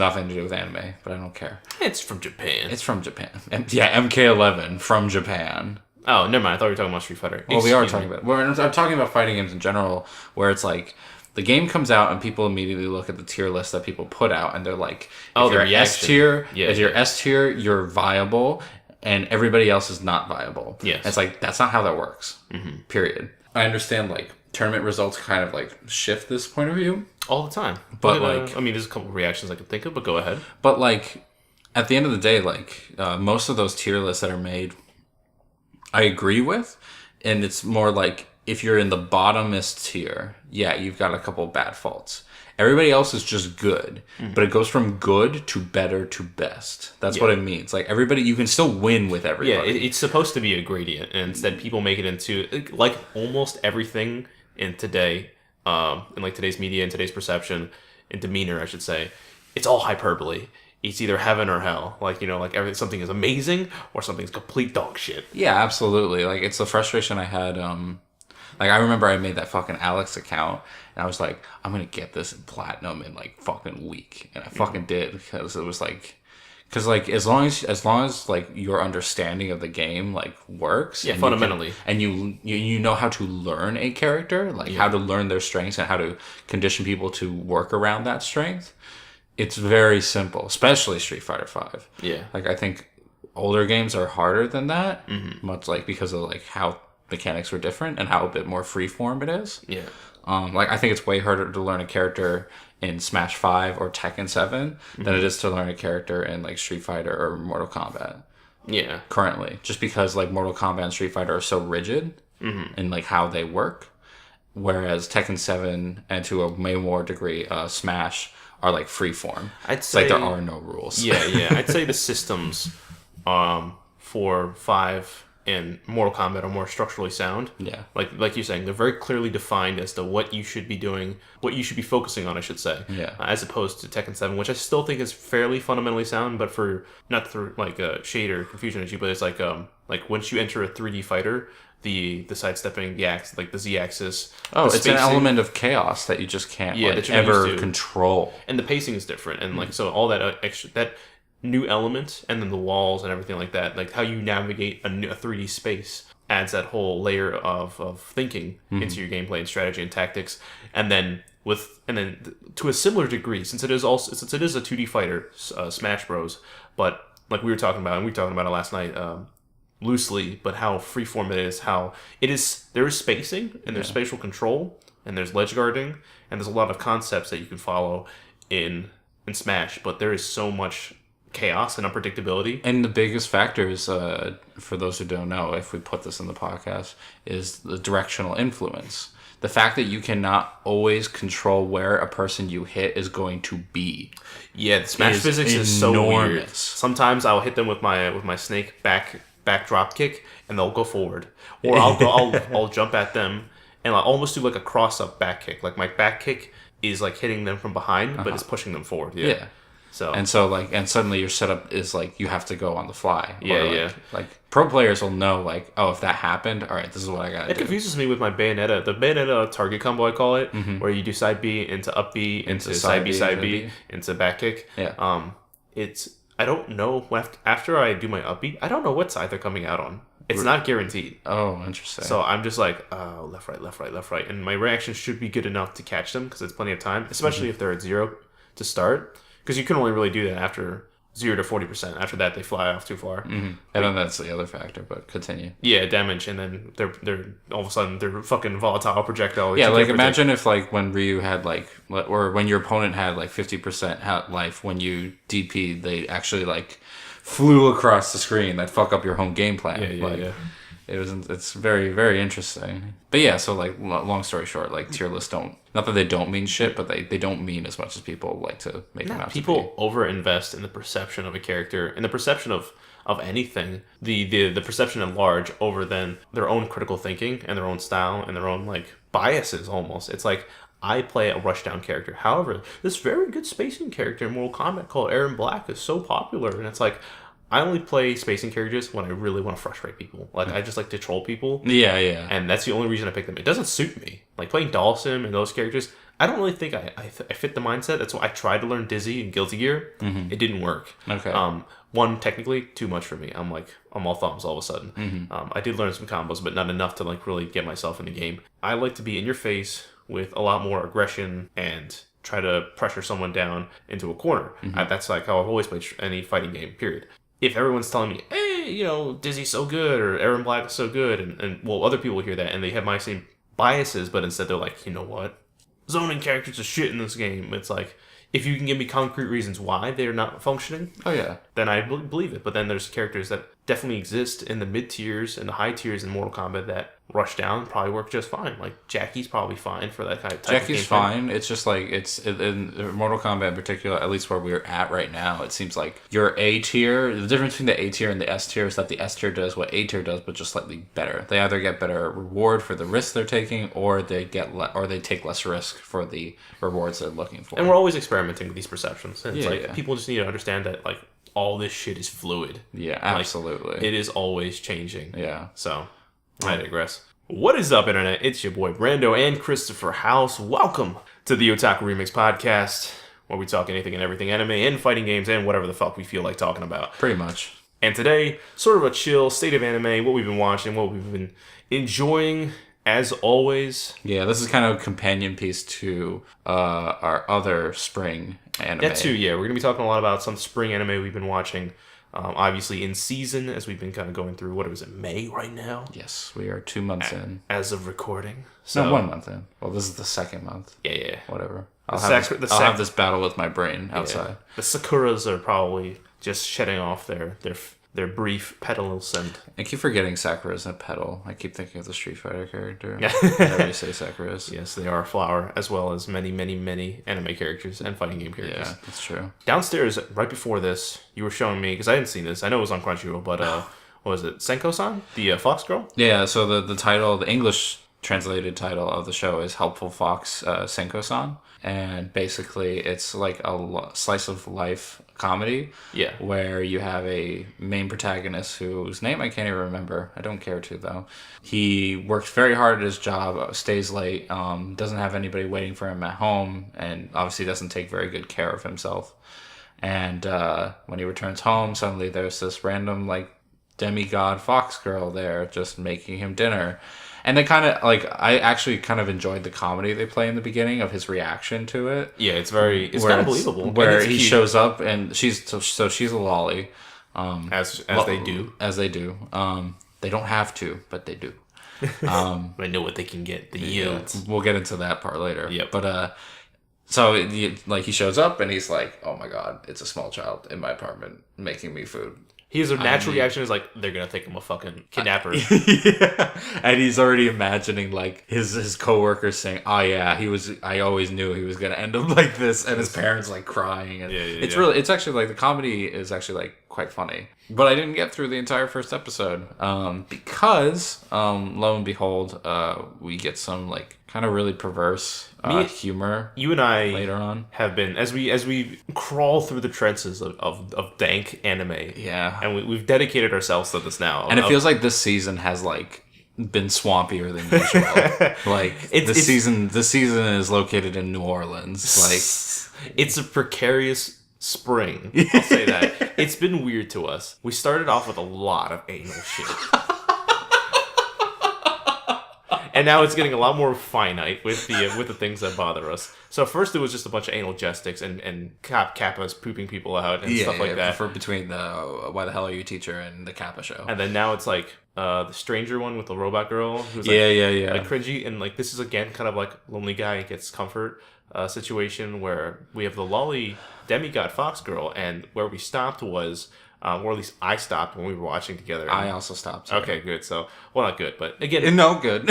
nothing to do with anime, but I don't care. It's from Japan. It's from Japan. Yeah, MK11 from Japan. Oh, never mind. I thought we were talking about Street Fighter. Well, we are talking about... I'm talking about fighting games in general, where it's like... The game comes out and people immediately look at the tier list that people put out, and they're like, if you're S tier, S tier, you're viable, and everybody else is not viable. Yes. And it's like, that's not how that works. Mm-hmm. Period. I understand, like, tournament results kind of, like, shift this point of view. All the time. But, like... I mean, there's a couple of reactions I can think of, but go ahead. But, like, at the end of the day, like, most of those tier lists that are made, I agree with, and it's more like... If you're in the bottomest tier, yeah, you've got a couple of bad faults. Everybody else is just good, but it goes from good to better to best. That's what it means. Like, everybody, you can still win with everybody. Yeah, it's supposed to be a gradient, and instead people make it into, like, almost everything in today, in, like, today's media and today's perception, and demeanor, I should say, it's all hyperbole. It's either heaven or hell. Like, you know, like, something is amazing or something's complete dog shit. Yeah, absolutely. Like, it's the frustration I had, like, I remember I made that fucking Alex account, and I was like, I'm gonna get this in platinum in, like, fucking week. And I fucking did, because it was like... Because, like, as long as, like, your understanding of the game, like, works... Yeah, fundamentally. And you know how to learn a character, like, how to learn their strengths and how to condition people to work around that strength, it's very simple, especially Street Fighter V. Yeah. Like, I think older games are harder than that, much, like, because of, like, how... mechanics were different and how a bit more freeform it is. Yeah. Like, I think it's way harder to learn a character in Smash 5 or Tekken 7 than it is to learn a character in, like, Street Fighter or Mortal Kombat. Yeah. Currently. Just because, like, Mortal Kombat and Street Fighter are so rigid in, like, how they work. Whereas Tekken 7 and to a way more degree, Smash are, like, freeform. I'd say... Like, there are no rules. Yeah. I'd say the systems for 5... and Mortal Kombat are more structurally sound. Yeah. Like you're saying, they're very clearly defined as to what you should be doing, what you should be focusing on, I should say. Yeah. As opposed to Tekken 7, which I still think is fairly fundamentally sound, but for, not through, like, shade or confusion issue, but it's like once you enter a 3D fighter, the sidestepping, the axis, like the Z-axis. Oh, it's an element of chaos that you just can't ever control. And the pacing is different. And, like, so all that extra... that new element, and then the walls and everything like that, like how you navigate a 3D space adds that whole layer of thinking into your gameplay and strategy and tactics. And then to a similar degree, since it is a 2D fighter, Smash Bros, but like we were talking about it last night, loosely, but how freeform it is, how it is, there is spacing and there's spatial control and there's ledge guarding and there's a lot of concepts that you can follow in Smash, but there is so much chaos and unpredictability. And the biggest factor is, for those who don't know, if we put this in the podcast, is the directional influence. The fact that you cannot always control where a person you hit is going to be. Yeah, the Smash physics is so weird. Sometimes I'll hit them with my snake back drop kick, and they'll go forward. Or I'll jump at them, and I'll almost do like a cross-up back kick. Like, my back kick is like hitting them from behind, but it's pushing them forward. Yeah. And suddenly your setup is like you have to go on the fly. Like pro players will know, like, oh, if that happened, all right, this is what I gotta do. It confuses me with my Bayonetta, the Bayonetta target combo, I call it, where you do side B into up B into side B into back kick. Yeah. I don't know after I do my up B, I don't know what side they're coming out on. It's not guaranteed. Oh, interesting. So I'm just like, left, right, and my reaction should be good enough to catch them because it's plenty of time, especially if they're at 0 to start. Because you can only really do that after 0 to 40%. After that, they fly off too far. And then that's the other factor, but continue. Yeah, damage, and then they're all of a sudden, they're fucking volatile projectile. Yeah, like, imagine if, like, when Ryu had, like, or when your opponent had, like, 50% life, when you DP, they actually, like, flew across the screen. That fuck up your home game plan. Yeah. It's very, very interesting. But yeah, so, like, long story short, like, tier lists not that they don't mean shit, but they don't mean as much as people like to make them out to be. People over-invest in the perception of a character, in the perception of anything, the perception at large over then their own critical thinking and their own style and their own, like, biases almost. It's like, I play a rushdown character. However, this very good spacing character in Mortal Kombat called Aaron Black is so popular, and it's like, I only play spacing characters when I really want to frustrate people. Like, I just like to troll people. Yeah. And that's the only reason I pick them. It doesn't suit me. Like, playing Dawson and those characters, I don't really think I fit the mindset. That's why I tried to learn Dizzy and Guilty Gear. Mm-hmm. It didn't work. Okay. One, technically, too much for me. I'm all thumbs all of a sudden. Mm-hmm. I did learn some combos, but not enough to like really get myself in the game. I like to be in your face with a lot more aggression and try to pressure someone down into a corner. Mm-hmm. That's like how I've always played any fighting game, period. If everyone's telling me, hey, Dizzy's so good, or Aaron Black is so good, and well, other people hear that, and they have my same biases, but instead they're like, you know what? Zoning characters are shit in this game. It's like, if you can give me concrete reasons why they're not functioning, oh yeah, then I believe it. But then there's characters that definitely exist in the mid tiers and the high tiers in Mortal Kombat that rush down probably work just fine. Like Jackie's probably fine for that kind of type Jackie's of game fine. It's just like in Mortal Kombat in particular, at least where we're at right now, it seems like your A tier. The difference between the A tier and the S tier is that the S tier does what A tier does, but just slightly better. They either get better reward for the risk they're taking, or they take less risk for the rewards they're looking for. And we're always experimenting with these perceptions. And it's Yeah. people just need to understand that like all this shit is fluid. Yeah, absolutely. Like, it is always changing. Yeah. So, I digress. What is up, Internet? It's your boy Brando and Christopher House. Welcome to the Otaku Remix Podcast, where we talk anything and everything anime and fighting games and whatever the fuck we feel like talking about. Pretty much. And today, sort of a chill state of anime, what we've been watching, what we've been enjoying, as always. Yeah, this is kind of a companion piece to our other spring anime. That too, yeah. We're going to be talking a lot about some spring anime we've been watching. Obviously in season, as we've been kind of going through, what is it, May right now? Yes, we are 2 months in. As of recording. So, No, 1 month in. Well, this is the second month. Yeah. Whatever. I'll have this battle with my brain outside. Yeah. The Sakuras are probably just shedding off their brief petals, and I keep forgetting Sakura's a petal. I keep thinking of the Street Fighter character. Whenever you say Sakura's. yes, they are a flower, as well as many, many, many anime characters and fighting game characters. Yeah, that's true. Downstairs, right before this, you were showing me, because I hadn't seen this. I know it was on Crunchyroll, but what was it? Senko-san? The Fox girl? Yeah, so the title, the English translated title of the show is Helpful Fox Senko-san. And basically, it's like a slice of life comedy. Yeah. Where you have a main protagonist whose name I can't even remember. I don't care to, though. He works very hard at his job, stays late, doesn't have anybody waiting for him at home, and obviously doesn't take very good care of himself. And when he returns home, suddenly there's this random, like, demigod fox girl there just making him dinner. And they kind of, like, I actually kind of enjoyed the comedy they play in the beginning of his reaction to it. Yeah, it's kind of believable. Where he shows up and she's a lolly. As they do. As they do. They don't have to, but they do. I know what they can get, the yields. We'll get into that part later. Yep. But, so, he shows up and he's like, oh my god, it's a small child in my apartment making me food. His natural reaction is like, they're gonna think I'm a fucking kidnapper. Yeah. And he's already imagining like his coworkers saying, "Oh yeah, I always knew he was gonna end up like this," and his parents like crying. And it's actually like the comedy is actually like quite funny. But I didn't get through the entire first episode because lo and behold, we get some like kind of really perverse humor. You and I later on have been as we crawl through the trenches of dank anime. Yeah, and we've dedicated ourselves to this now. And it feels like this season has like been swampier than usual. Like the season is located in New Orleans. Like it's a precarious spring. I'll say that. It's been weird to us. We started off with a lot of anal shit. And now it's getting a lot more finite with the things that bother us. So first it was just a bunch of anal gestics and Kappa's pooping people out and stuff like that. For between the Why the Hell Are You Teacher and the Kappa show. And then now it's like the stranger one with the robot girl who's like, like cringy, and like this is again kind of like lonely guy gets comfort situation where we have the lolly demigod fox girl, and where we stopped was or at least I stopped when we were watching together. I also stopped. Okay, good. So, well, not good, but again... No good.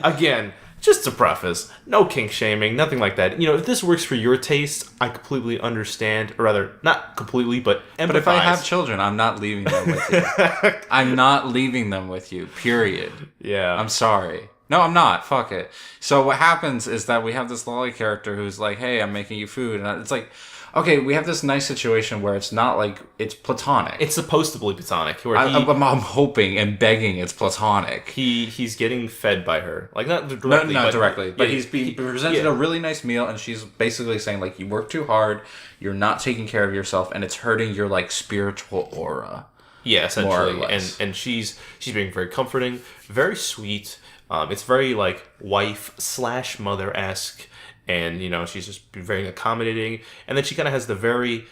Again, just to preface, no kink shaming, nothing like that. If this works for your taste, I completely understand, or rather, not completely, but empathize. But if I have children, I'm not leaving them with you. I'm not leaving them with you, period. Yeah. I'm sorry. No, I'm not. Fuck it. So what happens is that we have this lolly character who's like, hey, I'm making you food. And it's like... okay, we have this nice situation where it's not like it's platonic. It's supposed to be platonic. Where I'm hoping and begging it's platonic. He's getting fed by her, like not directly, not but, directly, but yeah, he's being presented a really nice meal, and she's basically saying like, you work too hard, you're not taking care of yourself, and it's hurting your like spiritual aura. Yeah, essentially, and she's being very comforting, very sweet. It's very like wife/mother-esque, and she's just very accommodating. And then she kind of has the very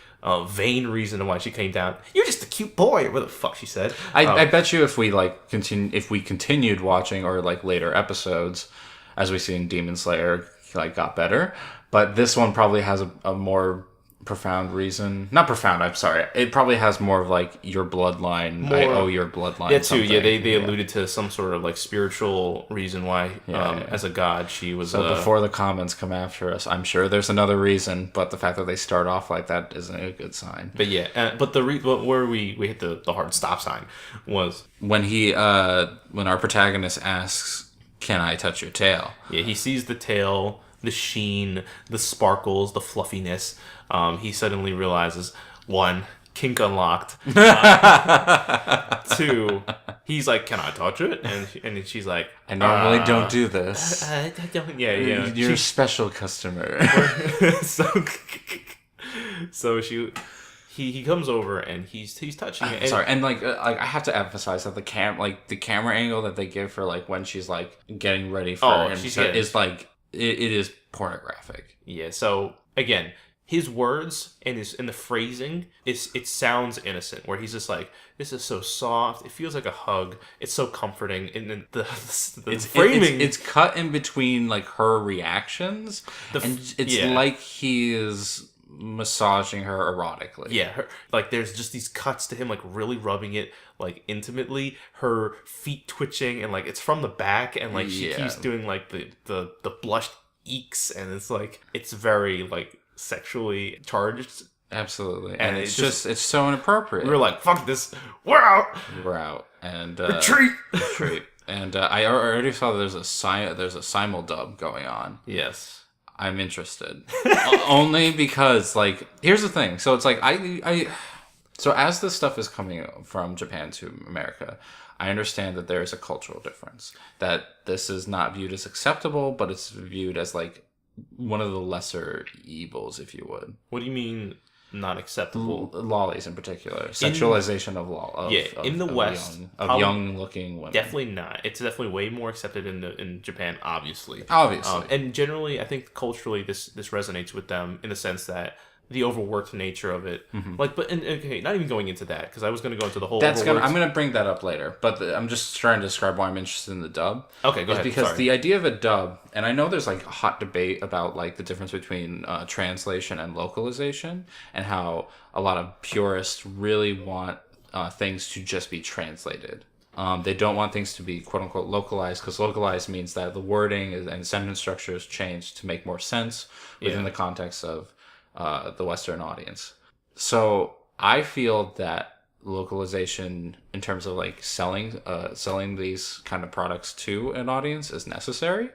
vain reason why she came down. You're just a cute boy, or what the fuck she said. I bet you if we continued watching or like later episodes, as we see in Demon Slayer, like got better. But this one probably has a more profound reason. Not profound, I'm sorry. It probably has more of like your bloodline. I owe your bloodline. Yeah, too. Yeah, they alluded to some sort of like spiritual reason why, as a god, she was. So before the comments come after us, I'm sure there's another reason, but the fact that they start off like that isn't a good sign. But yeah, but where we hit the hard stop sign was when when our protagonist asks, "Can I touch your tail?" Yeah, he sees the tail, the sheen, the sparkles, the fluffiness. He suddenly realizes, 1, kink unlocked. 2, he's like, "Can I touch it?" And she's like, "I normally don't do this." I don't. Yeah. You're a special customer. So he comes over and he's touching it. Sorry, and like I have to emphasize that the camera angle that they give for like when she's like getting ready for him is like it is pornographic. Yeah. So again, his words and the phrasing it sounds innocent, where he's just like, "This is so soft. It feels like a hug. It's so comforting." And then the framing, it's cut in between like her reactions, and it's like he is massaging her erotically. Yeah, like there's just these cuts to him like really rubbing it like intimately, her feet twitching, and like it's from the back, and like she keeps doing like the blushed eeks, and it's like it's very like sexually charged. Absolutely. And it's just it's so inappropriate. We were like, "Fuck this, we're out and retreat." And I already saw that there's a simuldub going on. Yes, I'm interested. Only because, like, here's the thing. So it's like, so as this stuff is coming from Japan to America, I understand that there is a cultural difference. That this is not viewed as acceptable, but it's viewed as, like, one of the lesser evils, if you would. What do you mean not acceptable? Lollies in particular. Sexualization in the West. Young-looking women. Definitely not. It's definitely way more accepted in Japan, obviously. And generally, I think culturally this resonates with them in the sense that the overworked nature of it. Like, but okay, not even going into that, because I was going to go into the whole. I'm going to bring that up later, but I'm just trying to describe why I'm interested in the dub. Okay, go ahead. Because the idea of a dub, and I know there's like a hot debate about like the difference between translation and localization, and how a lot of purists really want things to just be translated. They don't want things to be quote unquote localized, because localized means that the wording and sentence structure is changed to make more sense within the context of the Western audience. So I feel that localization in terms of like selling these kind of products to an audience is necessary.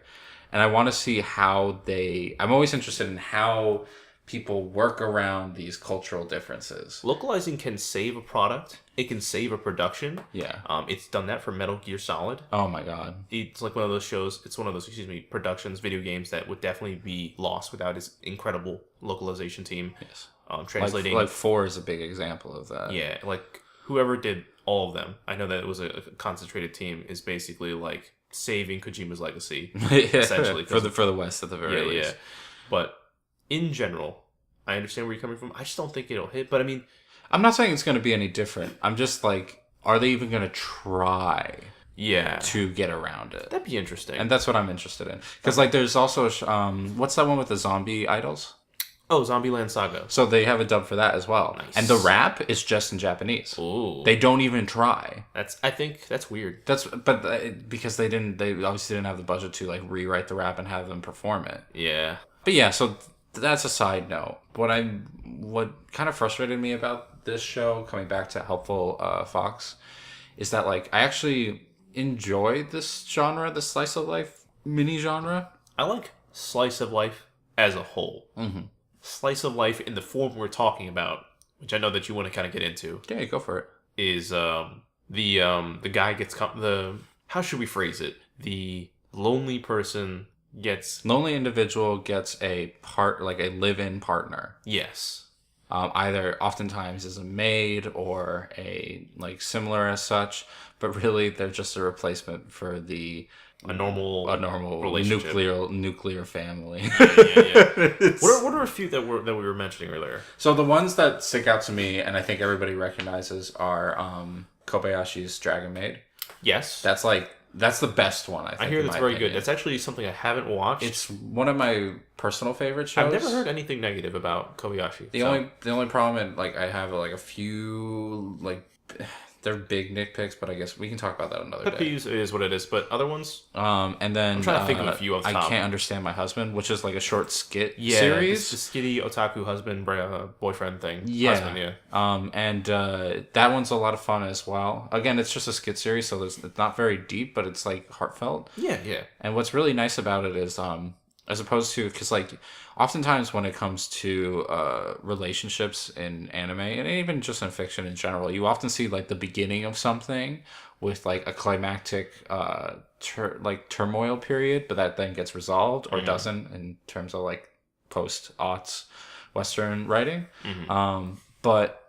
And I want to see how I'm always interested in how people work around these cultural differences. Localizing can save a product. It can save a production. Yeah. It's done that for Metal Gear Solid. Oh my god. It's like one of those shows. It's one of those, productions, video games that would definitely be lost without his incredible localization team. Yes. Translating. Like 4 is a big example of that. Yeah. Like whoever did all of them, I know that it was a concentrated team, is basically like saving Kojima's legacy. Essentially. for the West at the very least. Yeah. But in general, I understand where you're coming from. I just don't think it'll hit. But I mean, I'm not saying it's going to be any different. I'm just like, are they even going to try? Yeah. To get around it? That'd be interesting. And that's what I'm interested in. Because like, there's also what's that one with the zombie idols? Oh, Zombieland Saga. So they have a dub for that as well. Nice. And the rap is just in Japanese. Ooh. They don't even try. I think that's weird. Because they obviously didn't have the budget to like rewrite the rap and have them perform it. Yeah. But yeah, so that's a side note. What kind of frustrated me about this show, coming back to Helpful Fox, is that like I actually enjoy this genre, the slice of life mini genre. I like slice of life as a whole. slice of life in the form we're talking about, which I know that you want to kind of get into. Yeah, go for it. Is the guy gets how should we phrase it? The lonely individual gets a live-in partner. Yes. Either oftentimes as a maid or a similar as such, but really they're just a replacement for a normal nuclear family. Yeah. What are a few that we were mentioning earlier? So the ones that stick out to me, and I think everybody recognizes, are Kobayashi's Dragon Maid. Yes, that's the best one. I think. I hear that's very good. That's actually something I haven't watched. It's one of my personal favorite shows. I've never heard anything negative about Kobayashi. The only problem, and I have a few they're big nitpicks, but I guess we can talk about that another day. Peeves is what it is, but other ones. And then I'm trying to think of a few off the top. I Can't Understand My Husband, which is a short skit series. It's the skitty otaku husband boyfriend thing. Yeah. Husband, yeah. And that one's a lot of fun as well. Again, it's just a skit series, so it's not very deep, but it's heartfelt. Yeah, yeah. And what's really nice about it is as opposed to, because oftentimes when it comes to relationships in anime and even just in fiction in general, you often see the beginning of something with a climactic turmoil period, but that then gets resolved or doesn't in terms of post-aughts Western writing. But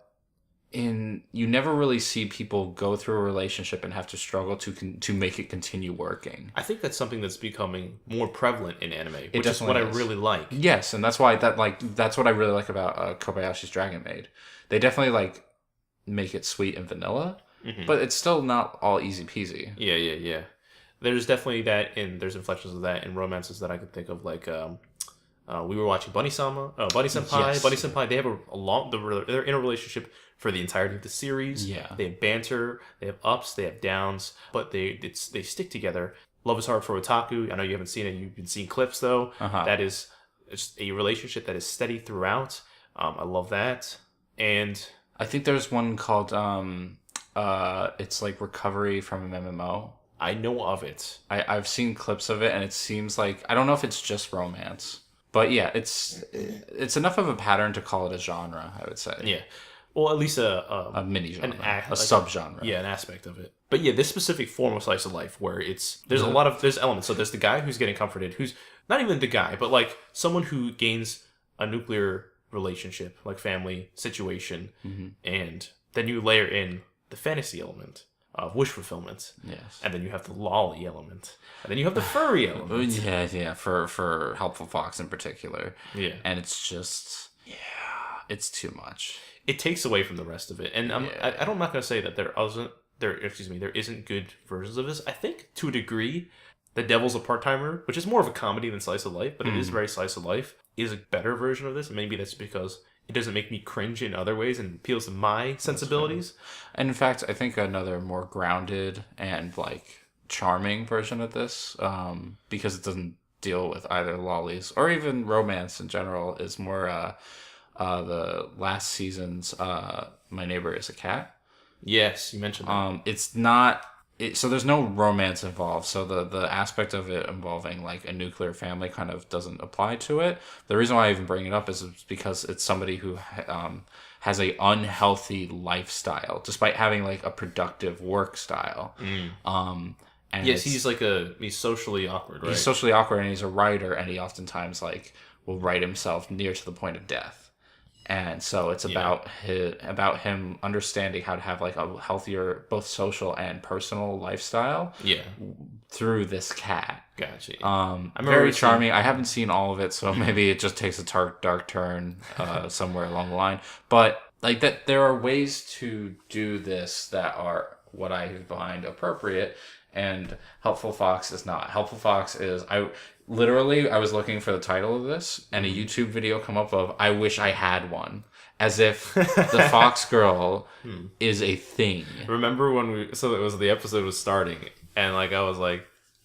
you never really see people go through a relationship and have to struggle to make it continue working. I think that's something that's becoming more prevalent in anime, which is what I really like. Yes, and that's why that's what I really like about Kobayashi's Dragon Maid. They definitely make it sweet and vanilla, but it's still not all easy peasy. Yeah. There's definitely that, and there's inflections of that in romances that I could think of, we were watching Bunny Senpai. Yes. Bunny Senpai, they have they're in a relationship for the entirety of the series. Yeah. They have banter, they have ups, they have downs, but they stick together. Love is Hard for Otaku. I know you haven't seen it. You've been seeing clips though. That is it's a relationship that is steady throughout. I love that. And I think there's one called it's Recovery from an MMO. I know of it. I've seen clips of it, and it seems I don't know if it's just romance. But yeah, it's enough of a pattern to call it a genre, I would say. Yeah. Well, at least a mini genre, a subgenre. Yeah, an aspect of it. But yeah, this specific form of slice of life where there's elements. So there's the guy who's getting comforted, who's not even the guy, but someone who gains a nuclear relationship, family situation, and then you layer in the fantasy element of wish fulfillment. Yes. And then you have the lolly element. And then you have the furry element. Yeah, for Helpful Fox in particular. Yeah. And it's just, it's too much. It takes away from the rest of it. And I'm not going to say that there isn't good versions of this. I think, to a degree, The Devil's a Part-Timer, which is more of a comedy than slice of life, but it is very slice of life, is a better version of this. Maybe that's because it doesn't make me cringe in other ways and appeals to my sensibilities. And in fact, I think another more grounded and charming version of this, because it doesn't deal with either lollies or even romance in general, is more the last season's My Neighbor is a Cat. Yes, you mentioned that. It's not. So there's no romance involved. So the aspect of it involving a nuclear family kind of doesn't apply to it. The reason why I even bring it up is because it's somebody who has a unhealthy lifestyle, despite having a productive work style. And yes, he's he's socially awkward, right? He's socially awkward, and he's a writer, and he oftentimes will write himself near to the point of death. And so it's about him understanding how to have a healthier both social and personal lifestyle. Yeah. Through this cat. Gotcha. I'm very charming. I haven't seen all of it, so maybe it just takes a dark turn somewhere along the line. But that, there are ways to do this that are what I find appropriate, and Helpful Fox is not. Helpful Fox is I was looking for the title of this, and a YouTube video come up of "I wish I had one," as if the Fox girl is a thing. Remember when the episode was starting, and I was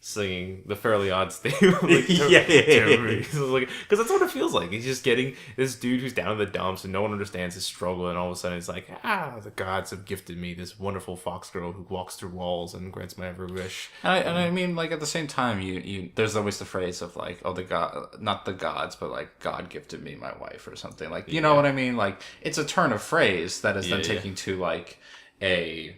singing the Fairly Odds theme. Like, yeah. Because that's what it feels like. He's just getting this dude who's down in the dumps and no one understands his struggle, and all of a sudden it's like, the gods have gifted me this wonderful fox girl who walks through walls and grants my every wish. And I mean, like, at the same time, you there's always the phrase of like, oh, the god, not the gods, but like, God gifted me my wife or something. Like, you know what I mean? Like, it's a turn of phrase that is then taking to like a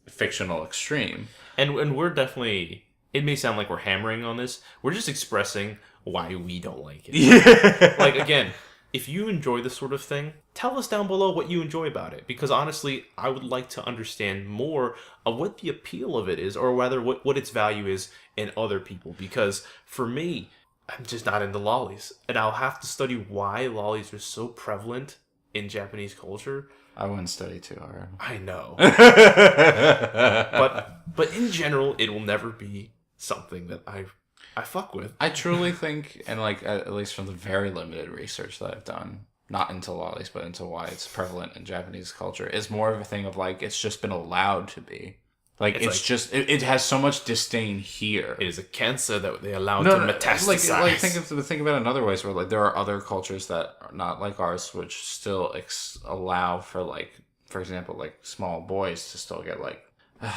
fictional extreme. And we're definitely, it may sound like we're hammering on this. We're just expressing why we don't like it. Yeah. Like, again, if you enjoy this sort of thing, tell us down below what you enjoy about it. Because honestly, I would like to understand more of what the appeal of it is, or rather what its value is in other people. Because for me, I'm just not into lollies. And I'll have to study why lollies are so prevalent in Japanese culture. I wouldn't study too hard. I know. But in general, it will never be something that I fuck with. I truly think, and like at least from the very limited research that I've done, not into lollies, but into why it's prevalent in Japanese culture, is more of a thing of like, it's just been allowed to be. Like, it's just, it has so much disdain here. It is a cancer that they allow to metastasize. Like think about it in other ways where, like, there are other cultures that are not like ours, which still allow for, like, for example, like, small boys to still get, like, God,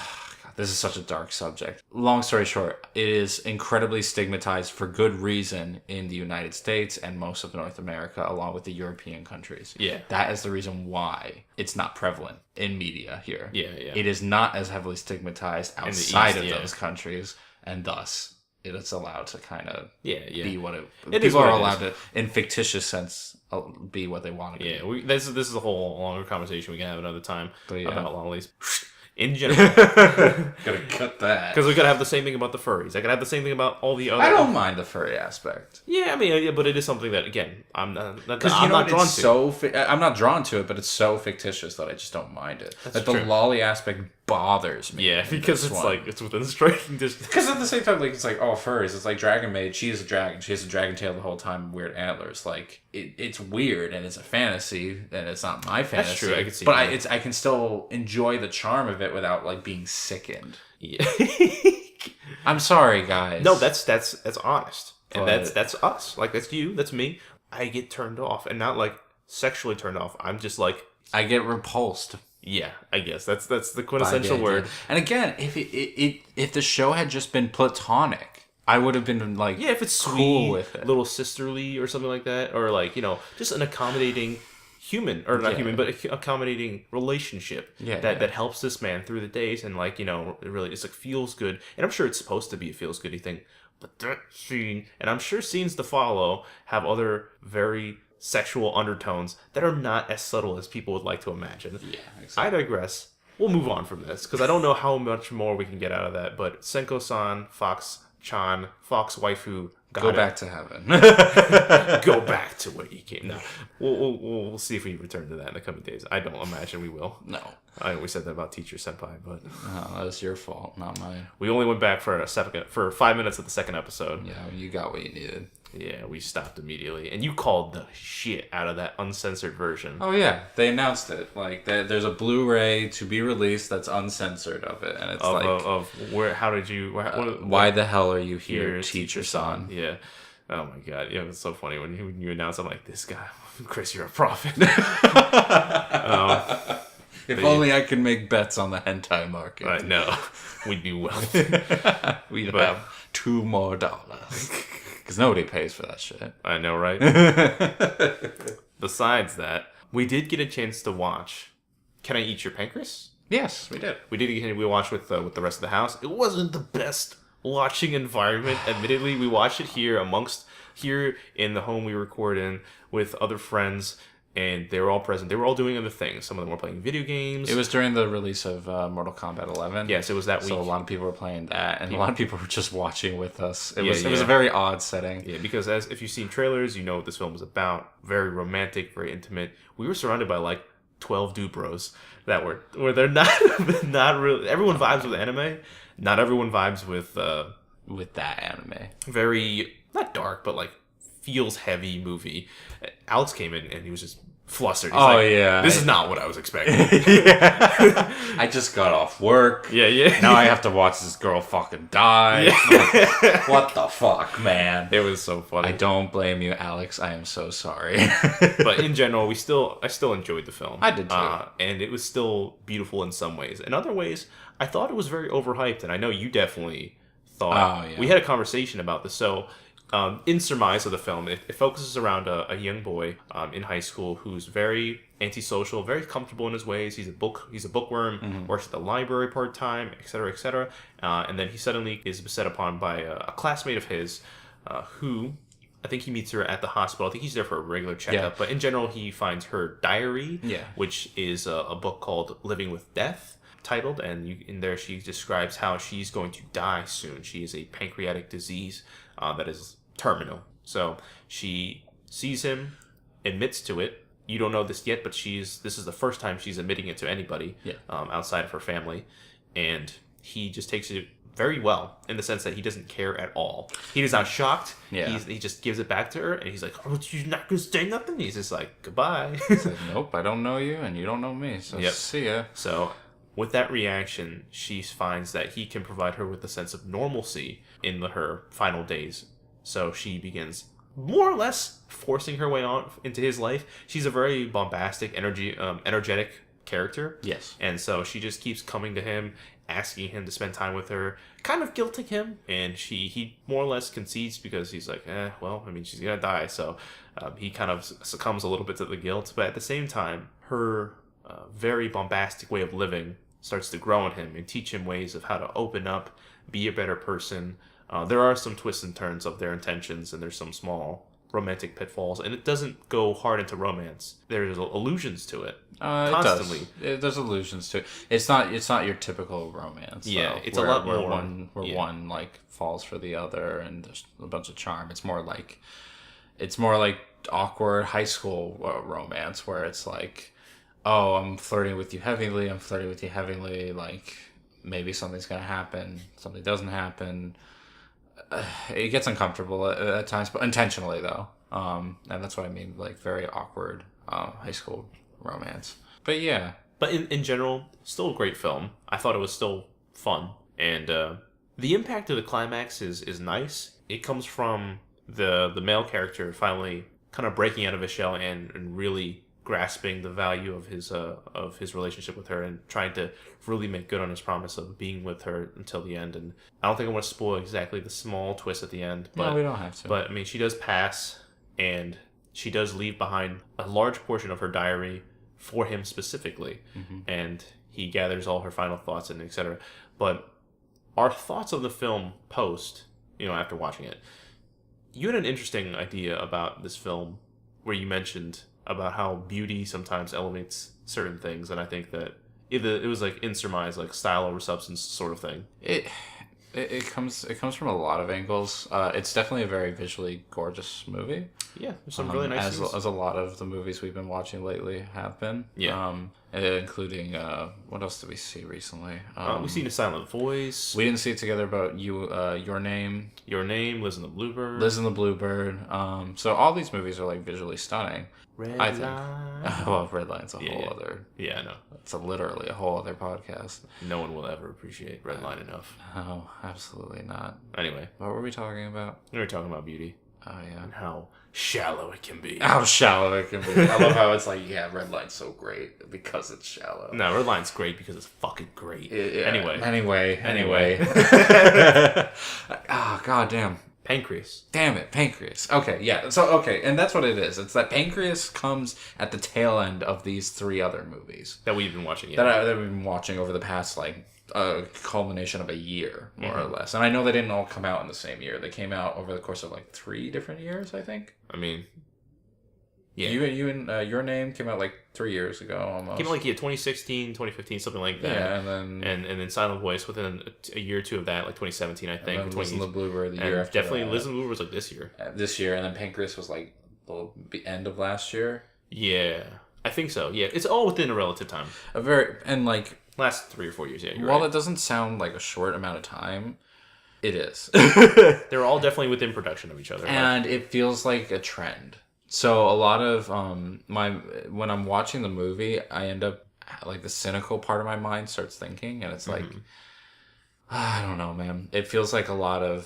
this is such a dark subject. Long story short, it is incredibly stigmatized for good reason in the United States and most of North America, along with the European countries. Yeah. That is the reason why it's not prevalent in media here. Yeah. It is not as heavily stigmatized outside of those countries, and thus it is allowed to kind of be what it people are allowed to, in fictitious sense, be what they want to be. Yeah, this is a whole longer conversation we can have another time about lollies. In general. Gotta cut that. Because we gotta have the same thing about the furries. I could have the same thing about all the other... I don't mind the furry aspect. Yeah, I mean, but it is something that, again, I'm not drawn to. I'm not drawn to it, but it's so fictitious that I just don't mind it. That's true. The lolly aspect bothers me. Yeah, because it's like, it's within striking distance. Because at the same time, like, it's like, oh, furries. It's like Dragon Maid. She is a dragon. She has a dragon tail the whole time, weird antlers. Like, it's weird, and it's a fantasy, and it's not my fantasy. That's true, I can see but that. I can still enjoy the charm of it without, like, being sickened. Yeah. I'm sorry, guys. No, that's honest. And that's us. Like, that's you, that's me. I get turned off, and not, like, sexually turned off. I'm just, like... I get repulsed. Yeah, I guess that's the quintessential word. And again, if the show had just been platonic, I would have been like, if it's cool sweet, with it, little sisterly or something like that, or like, you know, just an accommodating human, or not human, but accommodating relationship that helps this man through the days, and like, you know, it really it's like feels good, and I'm sure it's supposed to be a feels goody thing, but that scene, and I'm sure scenes to follow have other very sexual undertones that are not as subtle as people would like to imagine. Yeah, exactly. I digress. We'll move on from this, because I don't know how much more we can get out of that, but Senko-san, Fox-chan, Fox waifu, go back to heaven. Go back to where you came. No, we'll see if we return to that in the coming days. I don't imagine we will. No. I always said that about Teacher Senpai, but... No, that was your fault, not mine. We only went back for 5 minutes of the second episode. Yeah, you got what you needed. Yeah, we stopped immediately. And you called the shit out of that uncensored version. Oh, yeah. They announced it. Like, there's a Blu-ray to be released that's uncensored of it. And it's how did you... why the hell are you here, Teacher-san? Yeah. Oh, my God. Yeah, it's so funny. When you announce, I'm like, this guy, Chris, you're a prophet. If only I could make bets on the hentai market. I know. We'd be wealthy. We'd have $2 more. Because nobody pays for that shit. I know, right? Besides that, we did get a chance to watch Can I Eat Your Pancreas? Yes, we did. We watched with the rest of the house. It wasn't the best watching environment. Admittedly, we watched it here in the home we record in with other friends. And they were all present. They were all doing other things. Some of them were playing video games. It was during the release of Mortal Kombat 11. Yes, it was that week. So a lot of people were playing that, and a lot of people were just watching with us. It was a very odd setting. Yeah, because if you've seen trailers, you know what this film is about. Very romantic, very intimate. We were surrounded by like 12 dude bros that were where they're not really. Everyone vibes with anime. Not everyone vibes with that anime. Very not dark, but like feels heavy movie. Alex came in and he was just flustered. He's yeah. This is not what I was expecting. I just got off work. Yeah. Now I have to watch this girl fucking die. Like, what the fuck, man? It was so funny. I don't blame you, Alex. I am so sorry. But in general, I still enjoyed the film. I did too. And it was still beautiful in some ways. In other ways, I thought it was very overhyped, and I know you definitely thought. We had a conversation about this. So, in surmise of the film, it focuses around a young boy in high school who's very antisocial, very comfortable in his ways. He's a bookworm, works at the library part time, etc., and then he suddenly is beset upon by a classmate of his, who I think he meets her at the hospital. I think he's there for a regular checkup, but in general, he finds her diary, which is a book called "Living with Death." Titled, and in there she describes how she's going to die soon. She has a pancreatic disease that is terminal. So she sees him, admits to it. You don't know this yet, but this is the first time she's admitting it to anybody outside of her family, and he just takes it very well in the sense that he doesn't care at all. He is not shocked. He just gives it back to her, and he's like, "Oh, you're not gonna say nothing?" He's just like, "Goodbye." He's like, "Nope, I don't know you, and you don't know me. So see ya." So. With that reaction, she finds that he can provide her with a sense of normalcy in her final days. So she begins more or less forcing her way on into his life. She's a very bombastic, energetic character. Yes. And so she just keeps coming to him, asking him to spend time with her, kind of guilting him. And he more or less concedes because he's like, well, I mean, she's going to die. So he kind of succumbs a little bit to the guilt. But at the same time, her very bombastic way of living starts to grow on him and teach him ways of how to open up, be a better person. There are some twists and turns of their intentions, and there's some small romantic pitfalls, and it doesn't go hard into romance. There's allusions to it constantly. There's allusions to it. It's not your typical romance. Yeah, though, it's a lot more one like falls for the other, and there's a bunch of charm. It's more like awkward high school romance where it's like, oh, I'm flirting with you heavily, like, maybe something's gonna happen, something doesn't happen. It gets uncomfortable at times, but intentionally, though. And that's what I mean, like, very awkward high school romance. But yeah. But in general, still a great film. I thought it was still fun. And the impact of the climax is nice. It comes from the male character finally kind of breaking out of his shell and really grasping the value of his relationship with her and trying to really make good on his promise of being with her until the end. And I don't think I want to spoil exactly the small twist at the end. But, no, we don't have to. But, I mean, she does pass, and she does leave behind a large portion of her diary for him specifically. And he gathers all her final thoughts and etc. But our thoughts of the film post, after watching it, you had an interesting idea about this film where you mentioned about how beauty sometimes elevates certain things, and I think that it was like in surmise, like style over substance sort of thing. It comes from a lot of angles. It's definitely a very visually gorgeous movie. Yeah, there's some really nice scenes. As a lot of the movies we've been watching lately have been. Yeah. Including what else did we see recently? We've seen A Silent Voice. We didn't see it together, but Your Name, Liz and the Bluebird. So all these movies are like visually stunning. Red I think. Line. Well, Red Line's a whole other. Yeah, I know. It's literally a whole other podcast. No one will ever appreciate Red Line enough. No, absolutely not. Anyway, what were we talking about? We were talking about beauty. Oh yeah. And how shallow it can be. How shallow it can be. I love how it's like, yeah, Red Line's so great because it's shallow. No, Red Line's great because it's fucking great. Yeah. Anyway. Oh, goddamn. Pancreas. Damn it, Pancreas. Okay, yeah. So, and that's what it is. It's that Pancreas comes at the tail end of these three other movies. That we've been watching, That we've been watching over the past, like, culmination of a year, more or less. And I know they didn't all come out in the same year. They came out over the course of, like, 3 different years, I think. I mean, yeah. You and Your Name came out, like, 3 years ago, almost. Came out, like, 2016, 2015, something like that. Yeah, and then Silent Voice within a year or two of that, like 2017, I think. And then Liz and the Bluebird the year after definitely Liz and the Bluebird was, like, this year. This year, and then Pancreas was, like, the end of last year. Yeah, I think so. Yeah, it's all within a relative time. Last 3 or 4 years, yeah. While it doesn't sound like a short amount of time, it is. They're all definitely within production of each other. And it feels like a trend So a lot of when I'm watching the movie, I end up like the cynical part of my mind starts thinking, and it's like, I don't know, man. It feels like a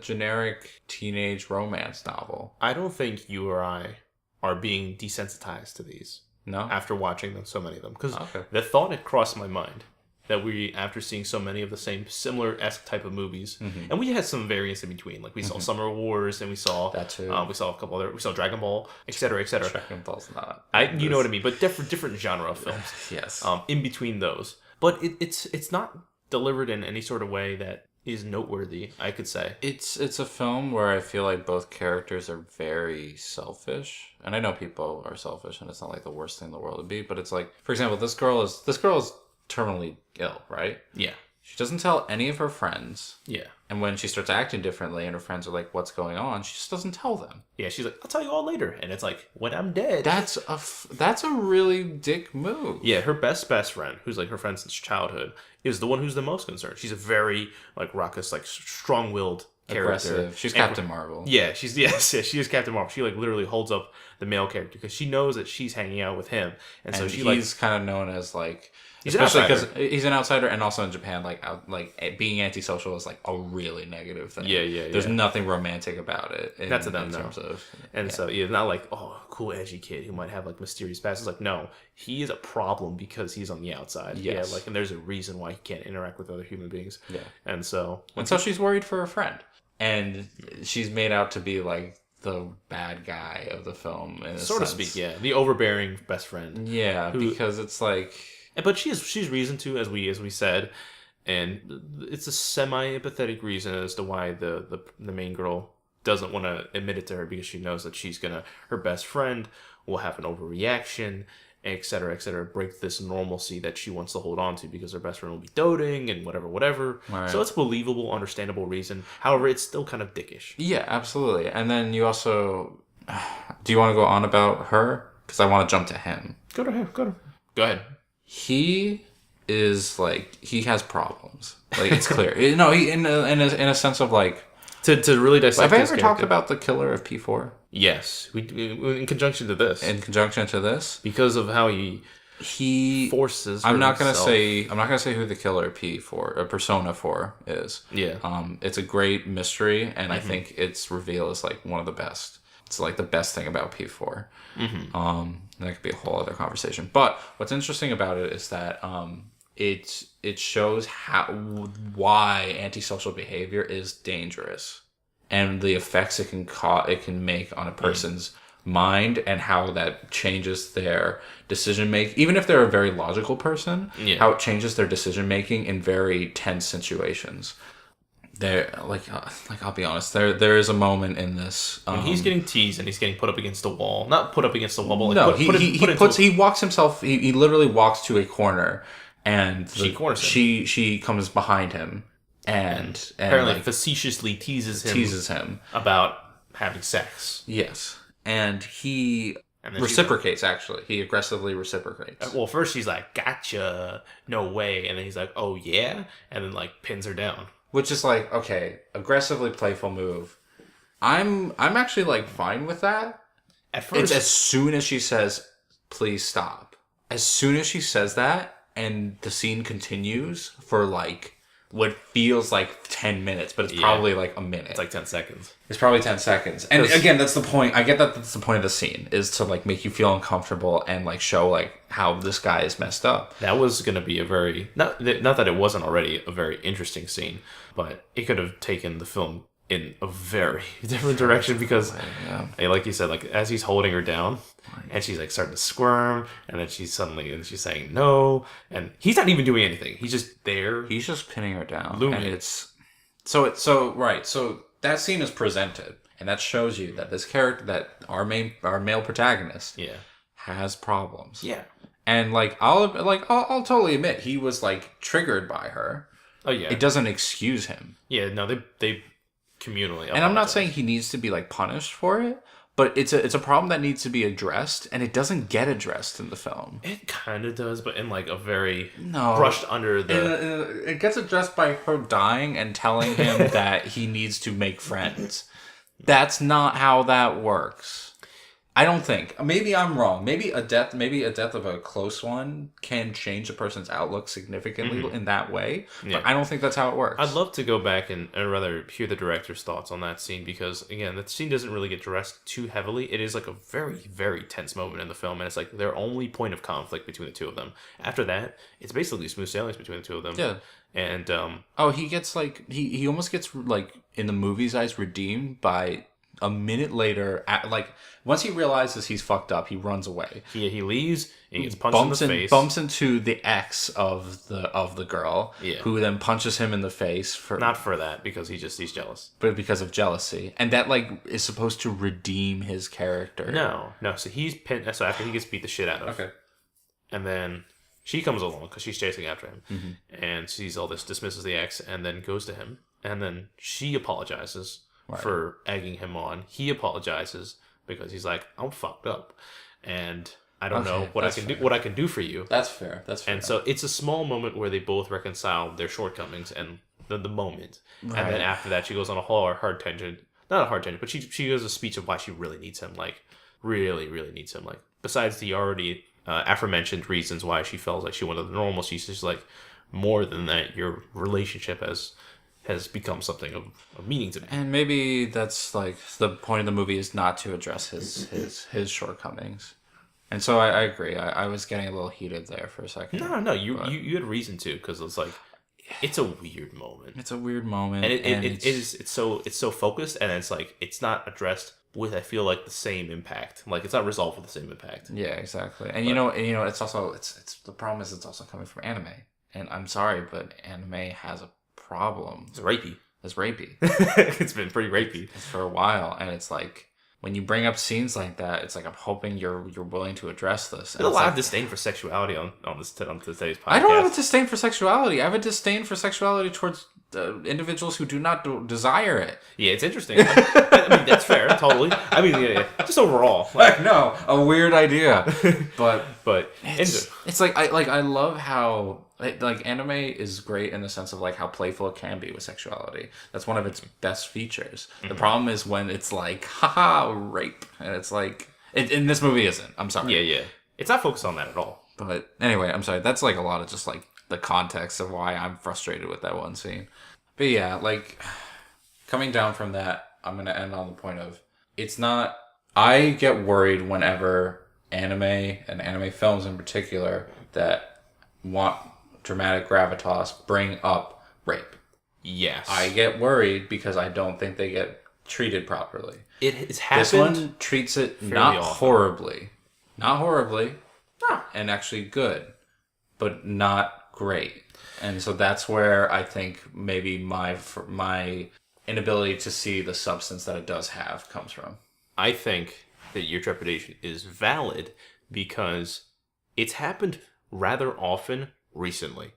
generic teenage romance novel. I don't think you or I are being desensitized to these. No? After watching them, so many of them. Because Okay. the thought had crossed my mind that after seeing so many of the same similar-esque type of movies, and we had some variants in between. Like we saw Summer Wars, and we saw That too. We saw a couple other. We saw Dragon Ball, etc., etc. Dragon Ball's not. You know what I mean, but different genre of films. Yes. In between those, but it's not delivered in any sort of way that is noteworthy, I could say. It's a film where I feel like both characters are very selfish, and I know people are selfish, and it's not like the worst thing in the world to be. But it's like, for example, this girl is terminally ill, right? Yeah. She doesn't tell any of her friends. Yeah. And when she starts acting differently, and her friends are like, "What's going on?" She just doesn't tell them. Yeah, she's like, "I'll tell you all later," and it's like, when I'm dead. That's a really dick move. Yeah, her best friend, who's like her friend since childhood, is the one who's the most concerned. She's a very like raucous, like strong-willed character. Aggressive. She's Captain Marvel. Yeah, she is Captain Marvel. She like literally holds up the male character because she knows that she's hanging out with him, and so he's kind of known as like. He's especially because he's an outsider, and also in Japan, like being antisocial is like a really negative thing. Yeah. There's nothing romantic about it. That's to them, in terms of, so not like, oh, cool edgy kid who might have like mysterious past. It's like, no, he is a problem because he's on the outside. Yes. Yeah, like, and there's a reason why he can't interact with other human beings. Yeah, and so she's worried for her friend, and she's made out to be like the bad guy of the film, in a sort sense. of speak. Yeah, the overbearing best friend. Yeah, because it's like. But she's reason to, as we said, and it's a semi-empathetic reason as to why the main girl doesn't want to admit it to her, because she knows that her best friend will have an overreaction, etc., break this normalcy that she wants to hold on to, because her best friend will be doting and whatever. Right. So it's a believable, understandable reason. However, it's still kind of dickish. Yeah, absolutely. And then you also, do you want to go on about her? Because I want to jump to him. Go ahead. He is like, he has problems. Like, it's clear. No, he in a sense of like, to really dissect. Have I ever talked about the killer of P4? Yes, we in conjunction to this. Because of how he forces. I'm not gonna say who the killer P4 or Persona 4 is. Yeah. It's a great mystery, and I think its reveal is like one of the best. It's like the best thing about P4. That could be a whole other conversation. But what's interesting about it is that it shows why antisocial behavior is dangerous, and the effects it can make on a person's mind, and how that changes their decision making. Even if they're a very logical person, how it changes their decision making in very tense situations. There, I'll be honest. There is a moment in this when he's getting teased and he's getting put up against the wall. Not put up against the wall, but like he walks himself. He literally walks to a corner, and she comes behind him, and apparently like, facetiously teases him about having sex. Yes, and he reciprocates. Actually, he aggressively reciprocates. Well, first she's like, "Gotcha, no way," and then he's like, "Oh yeah," and then like pins her down. Which is like, okay, aggressively playful move. I'm actually like fine with that. At first, it's as soon as she says, "Please stop." As soon as she says that, and the scene continues for like what feels like 10 minutes, but it's probably like a minute. It's like 10 seconds. It's probably 10 seconds. And again, that's the point. I get that that's the point of the scene, is to like make you feel uncomfortable and like show like how this guy is messed up. That was going to be a very, not that it wasn't already a very interesting scene, but it could have taken the film in a very different direction, because like you said, like as he's holding her down and she's like starting to squirm, and then she's saying no, and he's not even doing anything. He's just there. He's just pinning her down. Looming. And so that scene is presented, and that shows you that this character, that our male protagonist, has problems. Yeah. And I'll totally admit he was like triggered by her. Oh yeah. It doesn't excuse him. Yeah, no, they communally apologize. And I'm not saying he needs to be like punished for it, but it's a problem that needs to be addressed, and it doesn't get addressed in the film. It kind of does, but in like a very brushed under the. It gets addressed by her dying and telling him that he needs to make friends. That's not how that works. I don't think. Maybe I'm wrong. Maybe a death of a close one can change a person's outlook significantly in that way. But I don't think that's how it works. I'd love to go back and rather hear the director's thoughts on that scene because, again, that scene doesn't really get dressed too heavily. It is like a very, very tense moment in the film, and it's like their only point of conflict between the two of them. After that, it's basically smooth sailings between the two of them. Yeah. And he gets like he almost gets like in the movie's eyes redeemed by a minute later, like once he realizes he's fucked up, he runs away. He leaves and he gets punched in the face. Bumps into the ex of the girl, who then punches him in the face for not for that because he's jealous, but because of jealousy, and that like is supposed to redeem his character. No. So he's pinned. So after he gets beat the shit out of, okay, and then she comes along because she's chasing after him, and sees all this, dismisses the ex, and then goes to him, and then she apologizes. Right. For egging him on. He apologizes because he's like, I'm fucked up and I don't know what I can do for you. That's fair. And so it's a small moment where they both reconcile their shortcomings and the moment. Right. And then after that she goes on a whole hard tangent. Not a hard tangent, but she gives a speech of why she really needs him. Like really, really needs him. Like besides the already aforementioned reasons why she felt like she wanted the normal, she's just like more than that, your relationship has become something of meaning to me. And maybe that's like the point of the movie is not to address his shortcomings. And so I agree. I was getting a little heated there for a second. No, you had reason to, because it's like it's a weird moment. It's a weird moment, and it's so focused, and it's like it's not addressed with, I feel like, the same impact. Like it's not resolved with the same impact. Yeah, exactly. And you know, it's also it's the problem is it's also coming from anime. And I'm sorry, but anime has a problem. It's rapey. It's been pretty rapey for a while, and it's like when you bring up scenes like that, it's like I'm hoping you're willing to address this. There's a lot of disdain for sexuality on today's podcast. I don't have a disdain for sexuality. I have a disdain for sexuality towards individuals who do not desire it. Yeah, it's interesting. I mean, that's fair, totally. I mean, yeah. Just overall, like no, a weird idea, but it's like I love how. Like anime is great in the sense of like how playful it can be with sexuality. That's one of its best features. Mm-hmm. The problem is when it's like haha rape, and it's like in this movie isn't. I'm sorry. Yeah. It's not focused on that at all. But anyway, I'm sorry. That's like a lot of just like the context of why I'm frustrated with that one scene. But yeah, like coming down from that, I'm gonna end on the point of it's not. I get worried whenever anime and anime films in particular that want dramatic gravitas bring up rape. Yes. I get worried because I don't think they get treated properly. It's happened. This one treats it not horribly. Not horribly. No. And actually good. But not great. And so that's where I think maybe my inability to see the substance that it does have comes from. I think that your trepidation is valid because it's happened rather often recently.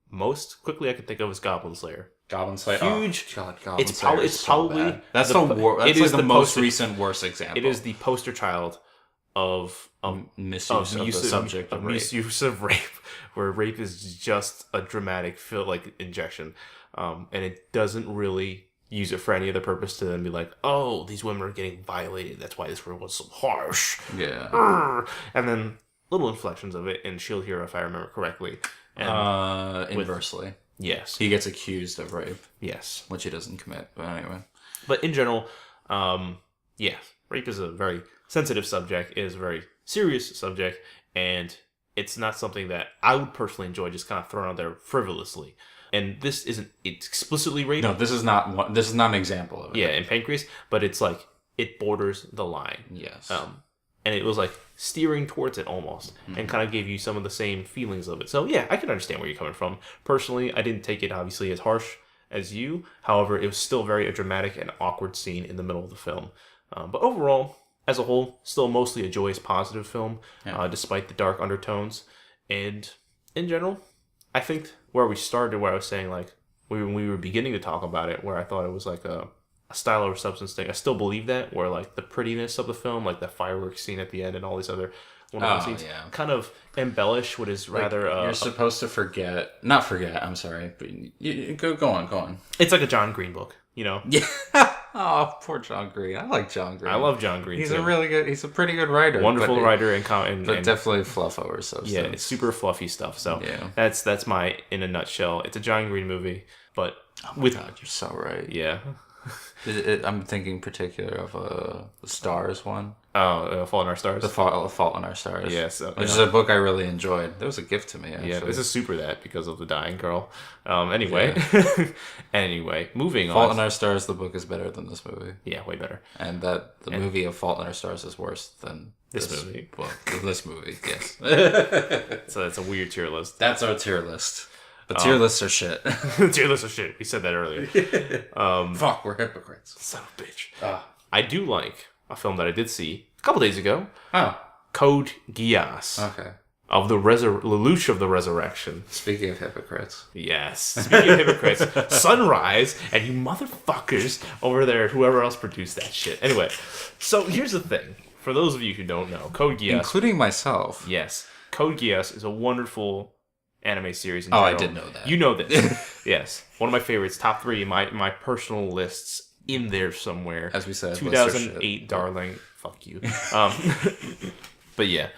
Most quickly I can think of is Goblin Slayer. Huge. Oh, God, Goblin Slayer is so probably bad. That's the most recent worst example. It is the poster child of misuse of the subject of rape. Misuse of rape, where rape is just a dramatic injection, and it doesn't really use it for any other purpose to then be like, oh, these women are getting violated. That's why this world was so harsh. Yeah. And then little inflections of it in Shield Hero, if I remember correctly. And inversely. Yes. He gets accused of rape. Yes. Which he doesn't commit, but anyway. But in general, rape is a very sensitive subject. It is a very serious subject, and it's not something that I would personally enjoy just kind of thrown out there frivolously. And this isn't explicitly rape. No, this is not an example of it. Yeah, in Pancreas, but it's like it borders the line. Yes. And it was like steering towards it almost, and kind of gave you some of the same feelings of it. So yeah, I can understand where you're coming from. Personally, I didn't take it obviously as harsh as you. However, it was still very a dramatic and awkward scene in the middle of the film. But overall, as a whole, still mostly a joyous, positive film, despite the dark undertones. And in general, I think where we started, where I was saying like when we were beginning to talk about it, where I thought it was like a style over substance thing. I still believe that, where like the prettiness of the film, like the fireworks scene at the end and all these other wonderful scenes, kind of embellish what is rather. You're supposed to not forget. I'm sorry, but go on. It's like a John Green book, you know. Yeah. Oh, poor John Green. I like John Green. I love John Green. He's a pretty good writer. Wonderful writer and definitely fluff over substance. Yeah, it's super fluffy stuff. So yeah. that's my in a nutshell. It's a John Green movie, but God, you're so right. Yeah. I'm thinking in particular of the Stars one. Oh, Fault in Our Stars. The Fault in Our Stars. Yes, which is a book I really enjoyed. That was a gift to me. Actually. Yeah, this is super that because of the dying girl. Anyway, anyway, moving Fault on. in Our Stars. The book is better than this movie. Yeah, way better. And the movie of Fault in Our Stars is worse than this movie. Well, this movie, yes. So that's a weird tier list. That's our tier list. But tier lists are shit. Tier lists are shit. We said that earlier. Fuck, we're hypocrites. Son of a bitch. I do like a film that I did see a couple days ago. Oh. Code Geass. Okay. Of the Lelouch of the Resurrection. Speaking of hypocrites. Yes. Speaking of hypocrites, Sunrise and you motherfuckers over there, whoever else produced that shit. Anyway, so here's the thing. For those of you who don't know, Code Geass... Including myself. Yes. Code Geass is a wonderful anime series in general. I did know that. You know this. Yes. One of my favorites, top 3 in my personal lists in there somewhere. As we said, 2008, darling. Fuck you. But yeah.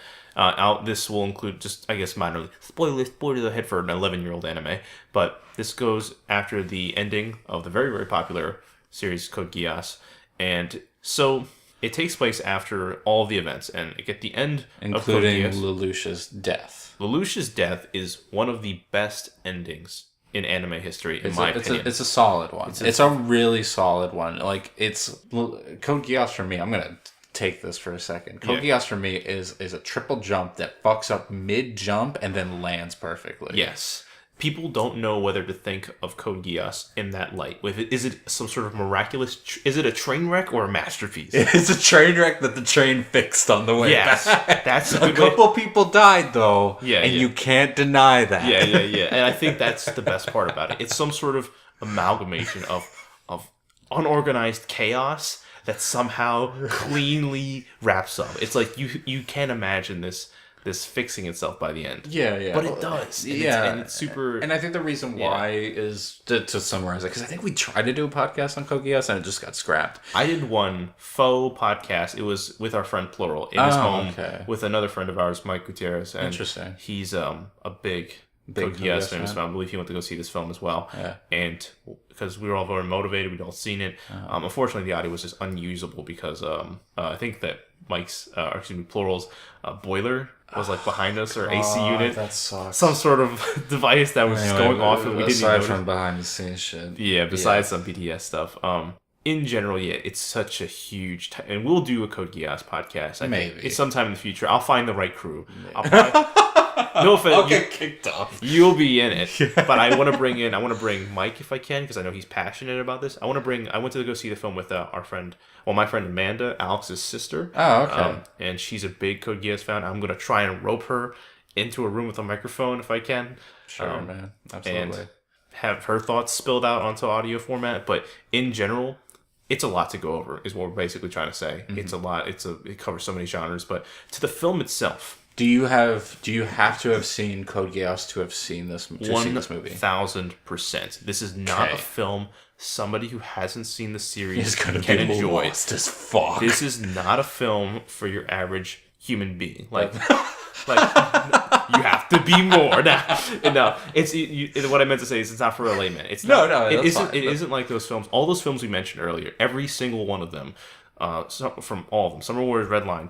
This will include just, I guess, minor spoiler ahead for an 11-year-old anime. But this goes after the ending of the very, very popular series Code Geass. And so it takes place after all the events. And at the end including of Code Geass, Lelouch's death. Lelouch's death is one of the best endings in anime history, in my opinion. It's a solid one. It's a really solid one. Like, it's... Code Geass for me, I'm going to take this for a second. Code Geass for me is a triple jump that fucks up mid-jump and then lands perfectly. Yes. People don't know whether to think of Code Geass in that light. Is it some sort of miraculous... is it a train wreck or a masterpiece? It's a train wreck that the train fixed on the way back. That's a couple people died, though. Yeah, and you can't deny that. Yeah. And I think that's the best part about it. It's some sort of amalgamation of unorganized chaos that somehow cleanly wraps up. It's like you can't imagine this fixing itself by the end. Yeah. But it does. And it's super... And I think the reason why is, to summarize it, because I think we tried to do a podcast on Code Geass and it just got scrapped. I did one faux podcast. It was with our friend Plural in his home with another friend of ours, Mike Gutierrez. And interesting. He's a big Code Geass fan. I believe he went to go see this film as well. Yeah. And because we were all very motivated, we'd all seen it. Unfortunately, the audio was just unusable because I think that Plural's boiler was like behind us, or AC unit. That sucks. Some sort of device that was just going off and we didn't even notice. Aside from behind the scenes shit. Yeah, besides some BTS stuff. In general, it's such a huge... and we'll do a Code Geass podcast. Maybe. It's sometime in the future. I'll find the right crew. No offense. I'll get kicked off. You'll be in it. But I want to bring Mike if I can, because I know he's passionate about this. I went to go see the film with my friend Amanda, Alex's sister. Oh, okay. And she's a big Code Geass fan. I'm going to try and rope her into a room with a microphone if I can. Sure, man. Absolutely. And have her thoughts spilled out onto audio format. But in general, it's a lot to go over, is what we're basically trying to say. Mm-hmm. It's a lot. It covers so many genres. But to the film itself... Do you have to have seen Code Geass to have seen this movie? 1,000%. This is not a film somebody who hasn't seen the series can enjoy. Lost as fuck. This is not a film for your average human being. Like you have to be more. No, what I meant to say is it's not for a layman. It's not, no. It isn't like those films. All those films we mentioned earlier. Every single one of them. From all of them, Summer Wars, Redline,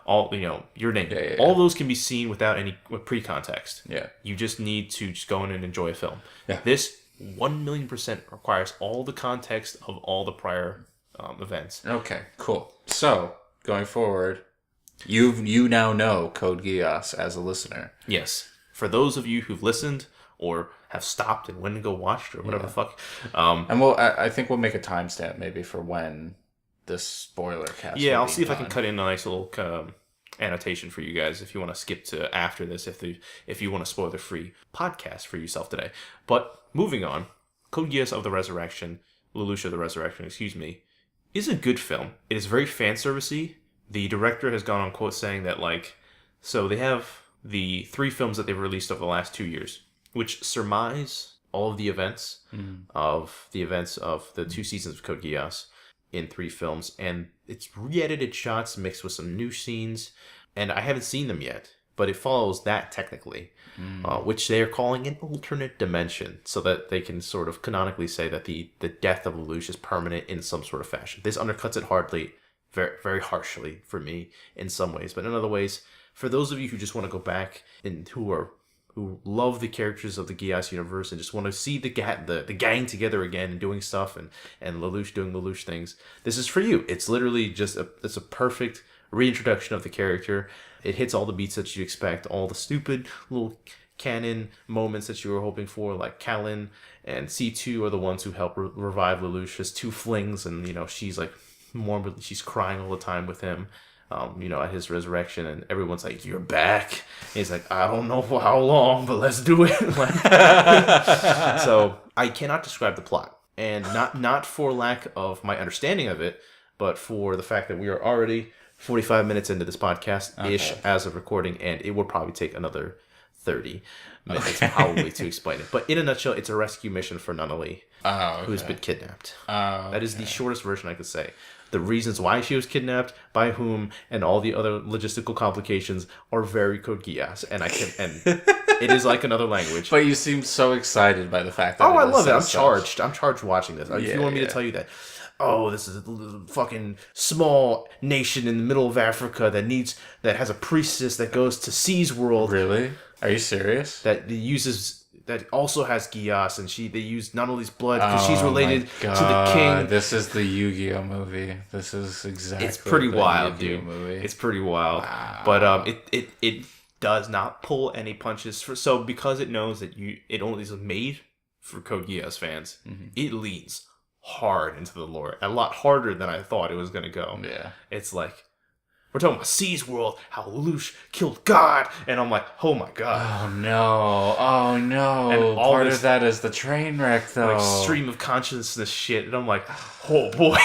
all your name. Yeah. All those can be seen without any pre-context. Yeah, you just need to just go in and enjoy a film. Yeah, this 1,000,000% requires all the context of all the prior events. Okay, cool. So going forward, you now know Code Geass as a listener. Yes, for those of you who've listened or have stopped and went and go watched or whatever the fuck. And I think we'll make a timestamp maybe for when this spoiler cast. Yeah, I'll see if I can cut in a nice little annotation for you guys if you want to skip to after this, if you want a spoiler-free podcast for yourself today. But moving on, Code Geass of the Resurrection, Lelouch of the Resurrection, is a good film. It is very fan servicey. The director has gone on quote saying that so they have the 3 films that they've released over the last 2 years, which surmise all of the events of the 2 seasons of Code Geass in 3 films, and it's re-edited shots mixed with some new scenes, and I haven't seen them yet, but it follows that technically, which they are calling an alternate dimension, so that they can sort of canonically say that the death of Lelouch is permanent in some sort of fashion. This undercuts it very, very harshly for me in some ways, but in other ways, for those of you who just want to go back and who love the characters of the Geass universe and just want to see the gang together again and doing stuff and Lelouch doing Lelouch things, this is for you. It's literally just it's a perfect reintroduction of the character. It hits all the beats that you expect, all the stupid little canon moments that you were hoping for, like Kallen and C2 are the ones who help revive Lelouch. His 2 flings, and she's like morbidly, she's crying all the time with him. At his resurrection, and everyone's like, "You're back." And he's like, "I don't know for how long, but let's do it." So I cannot describe the plot, and not for lack of my understanding of it, but for the fact that we are already 45 minutes into this podcast-ish as of recording, and it will probably take another 30 minutes probably to explain it. But in a nutshell, it's a rescue mission for Nunnally, who's been kidnapped. That is the shortest version I could say. The reasons why she was kidnapped, by whom, and all the other logistical complications are very Code Geass, and it is like another language. But you seem so excited by the fact that I love it. I'm charged watching this. If you want me to tell you that, this is a fucking small nation in the middle of Africa that has a priestess that goes to C's world. Really? Are you serious? That also has Geass, and they use Nunnally's blood because she's related to the king. This is the Yu-Gi-Oh movie. This is exactly. It's pretty wild, Yu-Gi-Oh dude. Movie. It's pretty wild. Wow. But it does not pull any punches. So because it knows that it only is made for Code Geass fans, it leans hard into the lore, a lot harder than I thought it was gonna go. Yeah, it's like, we're talking about C's world, how Lelouch killed God, and I'm like, oh my god. Oh no. And part of that is the train wreck, though. Like stream of consciousness shit, and I'm like, oh boy,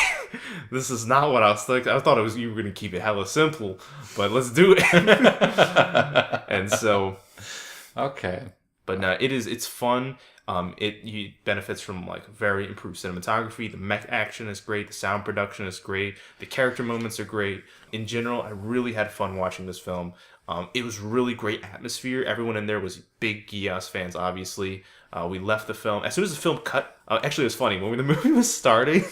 this is not what I was thinking. I thought you were gonna keep it hella simple, but let's do it. And so, okay, but no, it's fun. It benefits from like very improved cinematography. The mech action is great. The sound production is great. The character moments are great. In general, I really had fun watching this film. It was really great atmosphere. Everyone in there was big Geass fans, obviously. We left the film. As soon as the film cut, actually it was funny. When the movie was starting,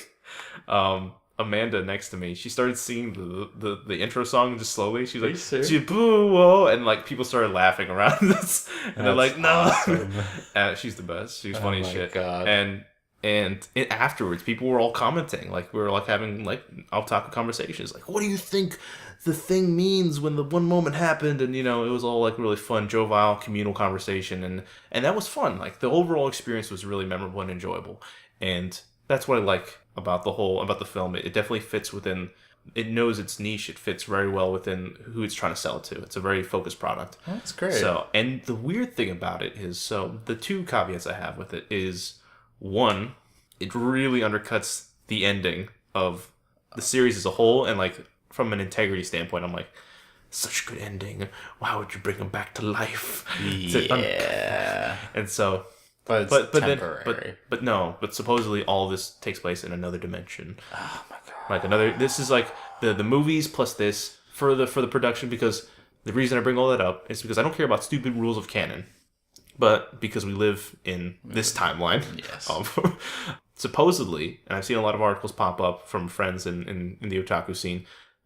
Amanda next to me, she started singing the intro song just slowly. She was like, "Boo!" And like people started laughing around this, and they're like, "No!" Awesome. She's the best. She's funny as shit. God. And afterwards, people were all commenting. Like we were like having like otaku conversations. Like, what do you think the thing means when the one moment happened? And it was all like really fun, jovial, communal conversation, and that was fun. Like the overall experience was really memorable and enjoyable, and that's what I like about the film. It definitely fits within. It knows its niche. It fits very well within who it's trying to sell it to. It's a very focused product. Oh, that's great. So, and the weird thing about it is, the 2 caveats I have with it is, 1, it really undercuts the ending of the series as a whole, and like from an integrity standpoint, I'm like, such a good ending. Why would you bring him back to life? Yeah. And so. But temporary. But supposedly all this takes place in another dimension. Oh my god! Like another. This is like the movies plus this for the production, because the reason I bring all that up is because I don't care about stupid rules of canon, but because we live in this timeline. Yes. Supposedly, and I've seen a lot of articles pop up from friends in the otaku scene.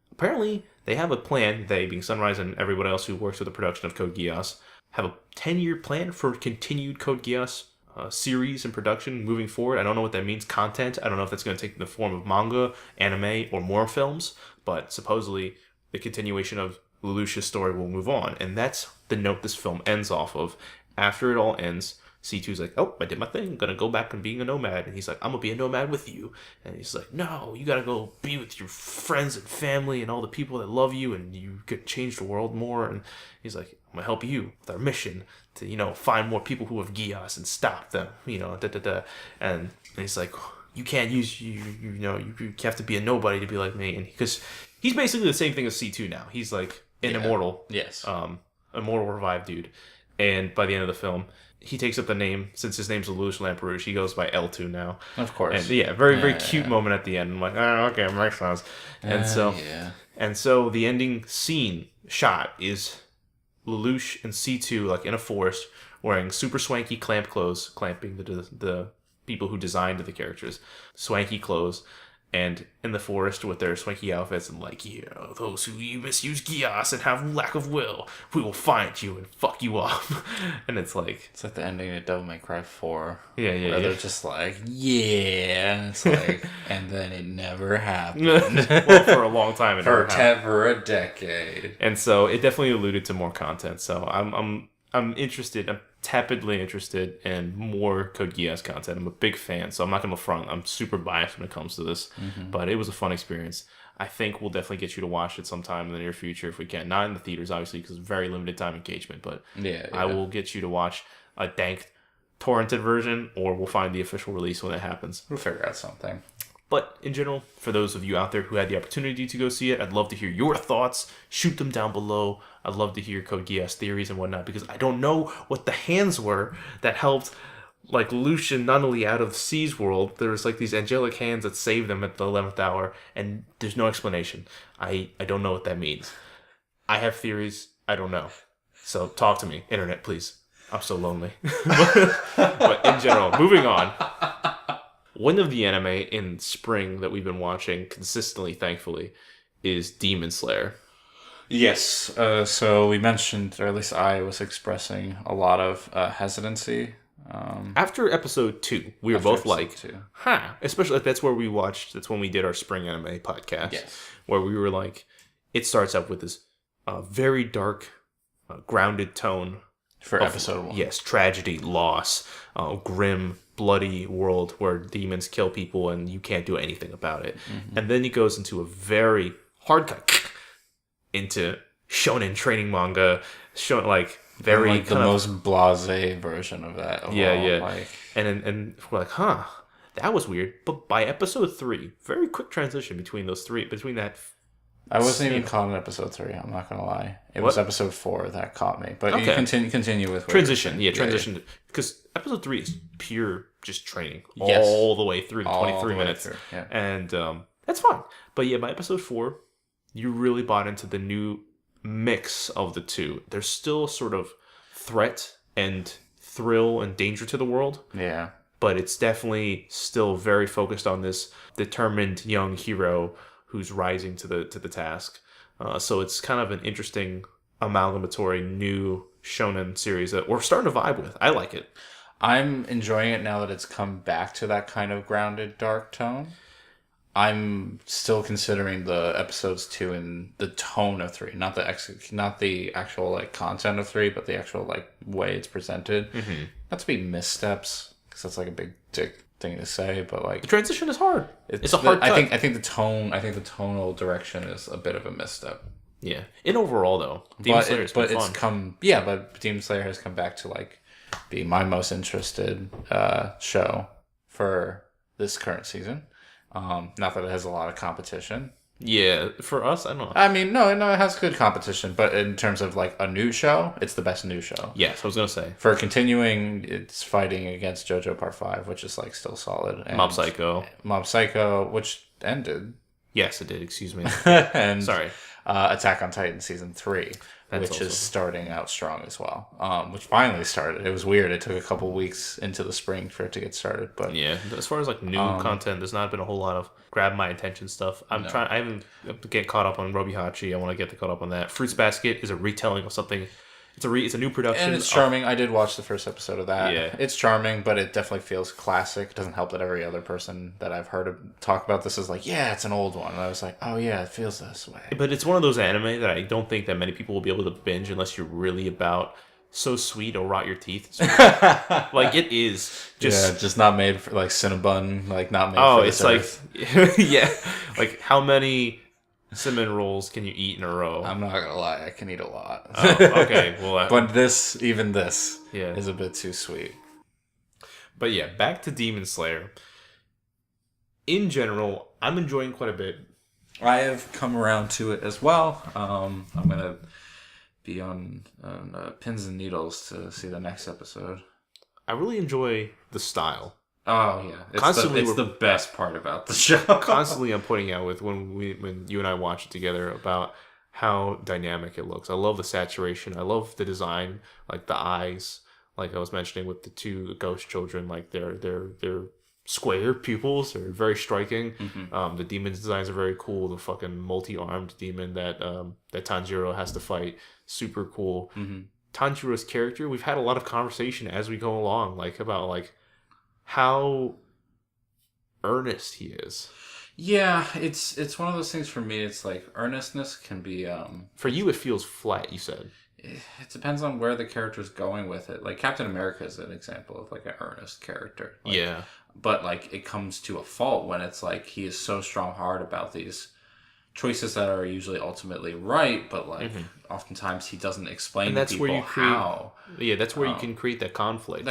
Apparently, they have a plan. They, being Sunrise and everyone else who works with the production of Code Geass, have a 10-year plan for continued Code Geass series and production moving forward. I don't know what that means. Content. I don't know if that's going to take the form of manga, anime, or more films. But supposedly, the continuation of Lelouch's story will move on, and that's the note this film ends off of. After it all ends, C2's like, "Oh, I did my thing. I'm gonna go back and being a nomad." And he's like, "I'm gonna be a nomad with you." And he's like, "No, you gotta go be with your friends and family and all the people that love you, and you could change the world more." And he's like, "I'm gonna help you with our mission to, find more people who have Geass and stop them, And he's like, "You can't use you have to be a nobody to be like me." And because he's basically the same thing as C2 now. He's like an immortal, yes, immortal revived dude. And by the end of the film, he takes up the name, since his name's Lelouch Lamperouche, he goes by L2 now. Of course. And yeah, very cute moment at the end. I'm like, oh, okay, makes sense. And so the ending scene shot is Lelouch and C2 like in a forest wearing super swanky clamp clothes, clamping the people who designed the characters, swanky clothes, and in the forest with their swanky outfits and like, those who you misuse Gias and have lack of will, we will find you and fuck you up. And it's like the ending of Devil May Cry 4. Yeah. They're just like, and it's like, and then it never happened. Well, for a long time, it never happened. For a decade. And so it definitely alluded to more content. So I'm interested. I'm tepidly interested in more Code Geass content. I'm a big fan, so I'm not gonna front. I'm super biased when it comes to this, but it was a fun experience. I think we'll definitely get you to watch it sometime in the near future if we can. Not in the theaters, obviously, because it's very limited time engagement. But I will get you to watch a dank torrented version, or we'll find the official release when it happens. We'll figure out something. But in general, for those of you out there who had the opportunity to go see it, I'd love to hear your thoughts. Shoot them down below. I'd love to hear Code Geass theories and whatnot, because I don't know what the hands were that helped like Lucian not only out of C's world. There's like these angelic hands that saved them at the 11th hour, and there's no explanation. I don't know what that means. I have theories. I don't know. So talk to me, internet, please. I'm so lonely. But in general, moving on. One of the anime in spring that we've been watching consistently, thankfully, is Demon Slayer. Yes. So we mentioned, or at least I was expressing a lot of hesitancy. After episode 2, we were both like, especially that's when we did our spring anime podcast. Yes. Where we were like, it starts out with this very dark, grounded tone. For episode 1. Yes, tragedy, loss, grim, bloody world where demons kill people and you can't do anything about it. And then it goes into a very hard cut into shonen training manga, like very like the most blasé version of that. Like, and we're like, that was weird. But by episode 3, very quick transition between that. I wasn't even caught in episode 3. I'm not gonna lie. It was episode 4 that caught me. But you continue with transition. Transition because episode 3 is pure just training all the way through 23 minutes, and that's fine. But by episode 4, you really bought into the new mix of the two. There's still sort of threat and thrill and danger to the world. Yeah. But it's definitely still very focused on this determined young hero who's rising to the task. So it's kind of an interesting amalgamatory new shonen series that we're starting to vibe with. I like it. I'm enjoying it now that it's come back to that kind of grounded, dark tone. I'm still considering the episodes 2 and the tone of 3, not the actual like content of 3, but the actual like way it's presented. Not to be missteps, because that's like a big dick thing to say, but like the transition is hard. It's a hard cut. I think the tonal direction is a bit of a misstep. Yeah. In overall though, Demon Slayer has been fun. But Demon Slayer has come back to like be my most interested show for this current season. Not that it has a lot of competition. Yeah, for us, I don't know. I mean, no, it has good competition, but in terms of like a new show, it's the best new show. Yes, I was gonna say. For continuing, it's fighting against JoJo Part 5, which is like still solid. And Mob Psycho, which ended. Yes, it did. Excuse me. And sorry. Attack on Titan season 3, which is starting out strong as well. Which finally started. It was weird. It took a couple weeks into the spring for it to get started, but yeah. As far as like new content, there's not been a whole lot of grab my attention stuff. I haven't get caught up on Robihachi. I want to get caught up on that. Fruits Basket is a retelling of something. It's a new production. And it's charming. I did watch the first episode of that. Yeah. It's charming, but it definitely feels classic. It doesn't help that every other person that I've heard talk about this is like, yeah, it's an old one. And I was like, oh yeah, it feels this way. But it's one of those anime that I don't think that many people will be able to binge unless you're really about so sweet it'll rot your teeth. Like it is just not made for like Cinnabon, like not made for this earth. Like yeah. Like how many cinnamon rolls can you eat in a row? I'm not gonna lie, I can eat a lot. Oh, okay, well, but this is a bit too sweet. But yeah, back to Demon Slayer. In general, I'm enjoying quite a bit. I have come around to it as well. I'm gonna be on pins and needles to see the next episode. I really enjoy the style. Oh yeah, it's the best part about the show. Constantly, I'm pointing out with when you and I watch it together about how dynamic it looks. I love the saturation. I love the design, like the eyes. Like I was mentioning with the two ghost children, like their square pupils are very striking. Mm-hmm. The demon designs are very cool. The fucking multi-armed demon that Tanjiro has to fight, super cool. Mm-hmm. Tanjiro's character, we've had a lot of conversation as we go along, like about like how earnest he is. Yeah, it's one of those things for me. It's like earnestness can be for you it feels flat, you said. It depends on where the character's going with it. Like Captain America is an example of like an earnest character. Like, yeah. But like it comes to a fault when it's like he is so strong-hearted about these choices that are usually ultimately right, but like oftentimes he doesn't explain to people how. Yeah, that's where you can create that conflict.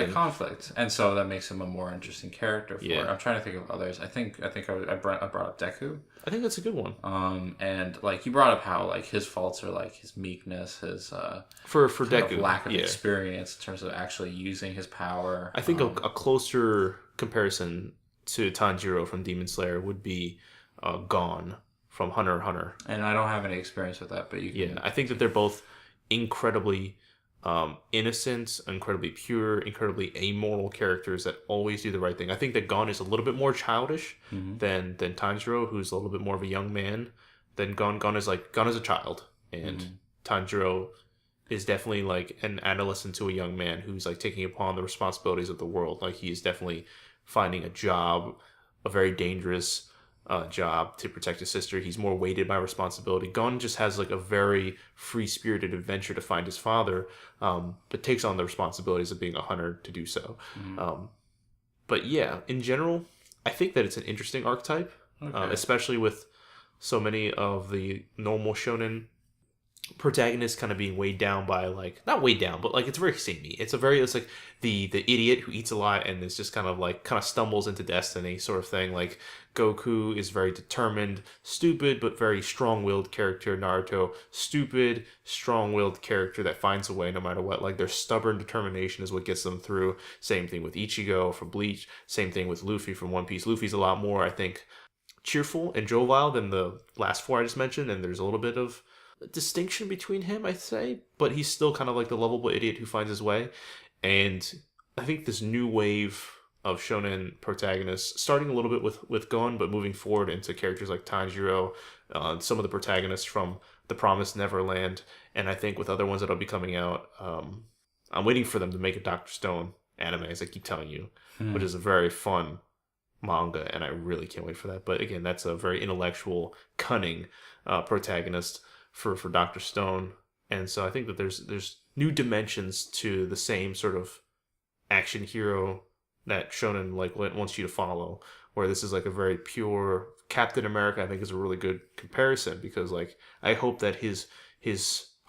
And so that makes him a more interesting character for it. I'm trying to think of others. I think I brought up Deku. I think that's a good one. And like you brought up how like his faults are like his meekness, his for Deku lack of experience in terms of actually using his power. I think a closer comparison to Tanjiro from Demon Slayer would be Gon from Hunter x Hunter. And I don't have any experience with that, but you can... Yeah, I think that they're both incredibly innocent, incredibly pure, incredibly amoral characters that always do the right thing. I think that Gon is a little bit more childish than Tanjiro, who's a little bit more of a young man. Then Gon is a child, and Tanjiro is definitely like an adolescent to a young man who's like taking upon the responsibilities of the world. Like he is definitely finding a job, a very dangerous job to protect his sister. He's more weighted by responsibility. Gon just has like a very free-spirited adventure to find his father, but takes on the responsibilities of being a hunter to do so. But yeah, in general, I think that it's an interesting archetype, especially with so many of the normal shonen protagonist kind of being weighed down by like, not weighed down, but like it's very samey. It's like the idiot who eats a lot and is just kind of stumbles into destiny sort of thing. Like Goku is very determined, stupid, but very strong-willed character. Naruto, stupid, strong-willed character that finds a way no matter what. Like their stubborn determination is what gets them through. Same thing with Ichigo from Bleach. Same thing with Luffy from One Piece. Luffy's a lot more, I think, cheerful and jovial than the last four I just mentioned, and there's a little bit of distinction between him, I'd say, but he's still kind of like the lovable idiot who finds his way. And I think this new wave of shonen protagonists, starting a little bit with Gon, but moving forward into characters like Tanjiro, some of the protagonists from The Promised Neverland, and I think with other ones that'll be coming out, I'm waiting for them to make a Dr. Stone anime, as I keep telling you, which is a very fun manga, and I really can't wait for that. But again, that's a very intellectual, cunning protagonist for Dr. Stone. And so I think that there's new dimensions to the same sort of action hero that shonen like wants you to follow, where this is like a very pure Captain America. I think is a really good comparison, because like I hope that his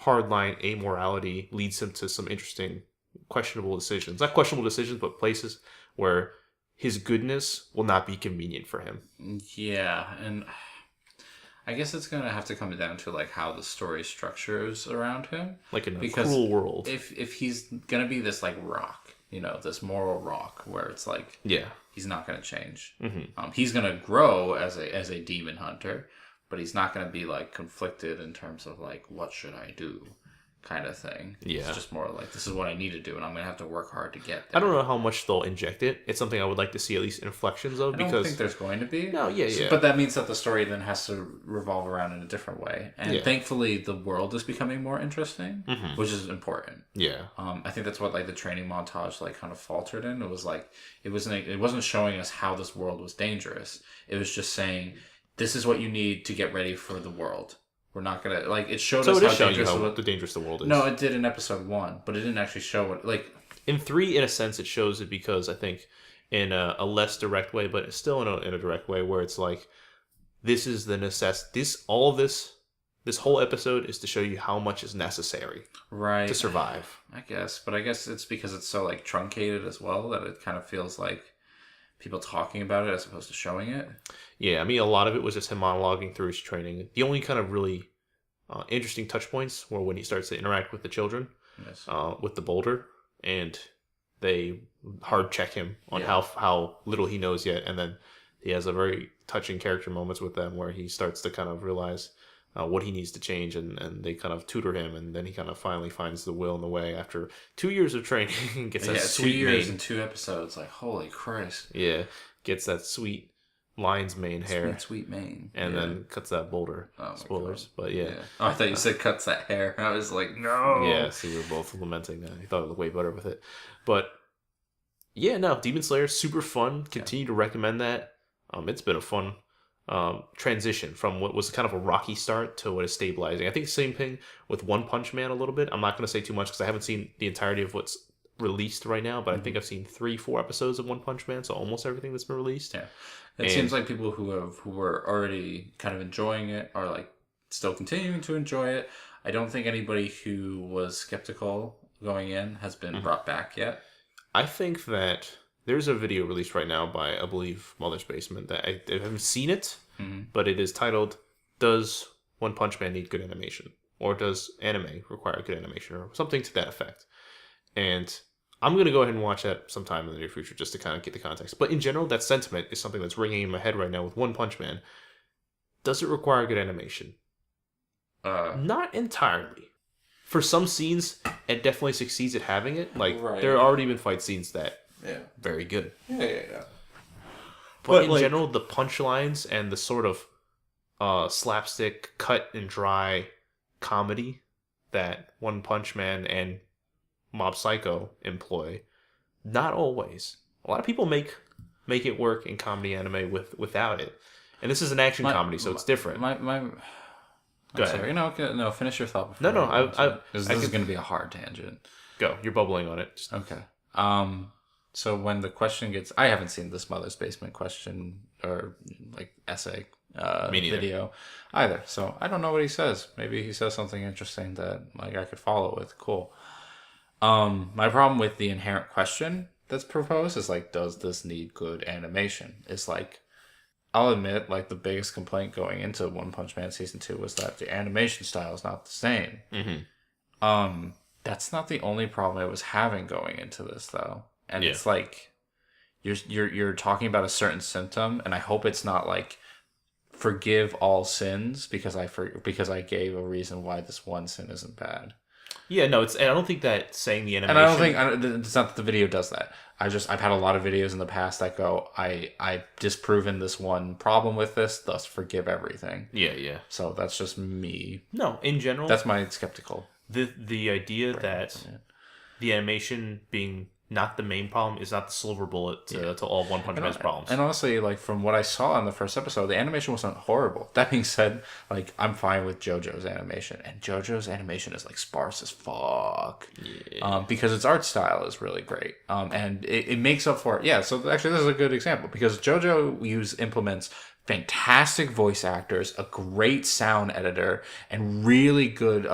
hardline amorality leads him to some interesting questionable decisions. Not questionable decisions, but places where his goodness will not be convenient for him. Yeah, and I guess it's gonna have to come down to like how the story structures around him, like in a cruel world. If he's gonna be this like rock, this moral rock where it's like he's not gonna change. He's gonna grow as a demon hunter, but he's not gonna be like conflicted in terms of like what should I do kind of thing. It's just more like this is what I need to do, and I'm gonna have to work hard to get there. I don't know how much they'll inject it. It's something I would like to see at least inflections of. I don't think there's going to be. No, yeah. But that means that the story then has to revolve around in a different way, and thankfully the world is becoming more interesting, which is important. Yeah. I think that's what like the training montage like kind of faltered in. It was like it wasn't showing us how this world was dangerous. It was just saying this is what you need to get ready for the world. We're not gonna like it showed us how dangerous the world is. No, it did in episode 1, but it didn't actually show it. Like in 3, in a sense, it shows it because I think in a less direct way, but still in a direct way, where it's like this is the this whole episode is to show you how much is necessary, right, to survive. I guess, but I guess it's because it's so like truncated as well that it kind of feels like people talking about it as opposed to showing it. Yeah, I mean, a lot of it was just him monologuing through his training. The only kind of really interesting touch points where when he starts to interact with the children, with the boulder, and they hard check him on how little he knows yet, and then he has a very touching character moments with them where he starts to kind of realize what he needs to change, and they kind of tutor him, and then he kind of finally finds the will and the way after 2 years of training. Gets that sweet 2 years mane. and 2 episodes. Like, holy Christ. Yeah, gets that sweet lion's mane hair. Sweet mane. And then cuts that boulder. Spoilers, but yeah. Oh, I thought you said cuts that hair. I was like, no. Yeah, so we were both lamenting that. He thought it looked way better with it. But yeah, no, Demon Slayer, super fun. Continue to recommend that. It's been a fun transition from what was kind of a rocky start to what is stabilizing. I think same thing with One Punch Man a little bit. I'm not going to say too much because I haven't seen the entirety of what's released right now, but I think I've seen 3-4 episodes of One Punch Man, so almost everything that's been released. Yeah, it seems like people who were already kind of enjoying it are like still continuing to enjoy it. I don't think anybody who was skeptical going in has been brought back yet. I think that there's a video released right now by, I believe, Mother's Basement that I haven't seen it, but it is titled, Does One Punch Man Need Good Animation? Or does anime require good animation? Or something to that effect. And I'm going to go ahead and watch that sometime in the near future just to kind of get the context. But in general, that sentiment is something that's ringing in my head right now with One Punch Man. Does it require good animation? Not entirely. For some scenes, it definitely succeeds at having it. Like, there have already been fight scenes that very good. Yeah. But in general, the punchlines and the sort of slapstick, cut and dry comedy that One Punch Man and Mob Psycho employ, not always. A lot of people make it work in comedy anime without it. And this is an action comedy, so it's different. Go ahead. Sorry. No, finish your thought. No. This is going to be a hard tangent. Go. You're bubbling on it. Okay. So when the question gets, I haven't seen this Mother's Basement question or like essay video either. So I don't know what he says. Maybe he says something interesting that like I could follow with. Cool. My problem with the inherent question that's proposed is like, does this need good animation? It's like, I'll admit, like the biggest complaint going into One Punch Man season 2 was that the animation style is not the same. That's not the only problem I was having going into this though. And it's like you're talking about a certain symptom, and I hope it's not like forgive all sins because I gave a reason why this one sin isn't bad. Yeah, no, I don't think that saying the animation. And I don't think it's not that the video does that. I've had a lot of videos in the past that go, I've disproven this one problem with this, thus forgive everything. Yeah. So that's just me. No, in general, that's my skeptical. The idea that the animation being not the main problem is not the silver bullet to all One Punch Man's problems. And honestly, like from what I saw in the first episode, the animation wasn't horrible. That being said, like I'm fine with JoJo's animation, and JoJo's animation is like sparse as fuck. Yeah. Because its art style is really great. And it makes up for it. Yeah. So actually, this is a good example because JoJo implements fantastic voice actors, a great sound editor, and really good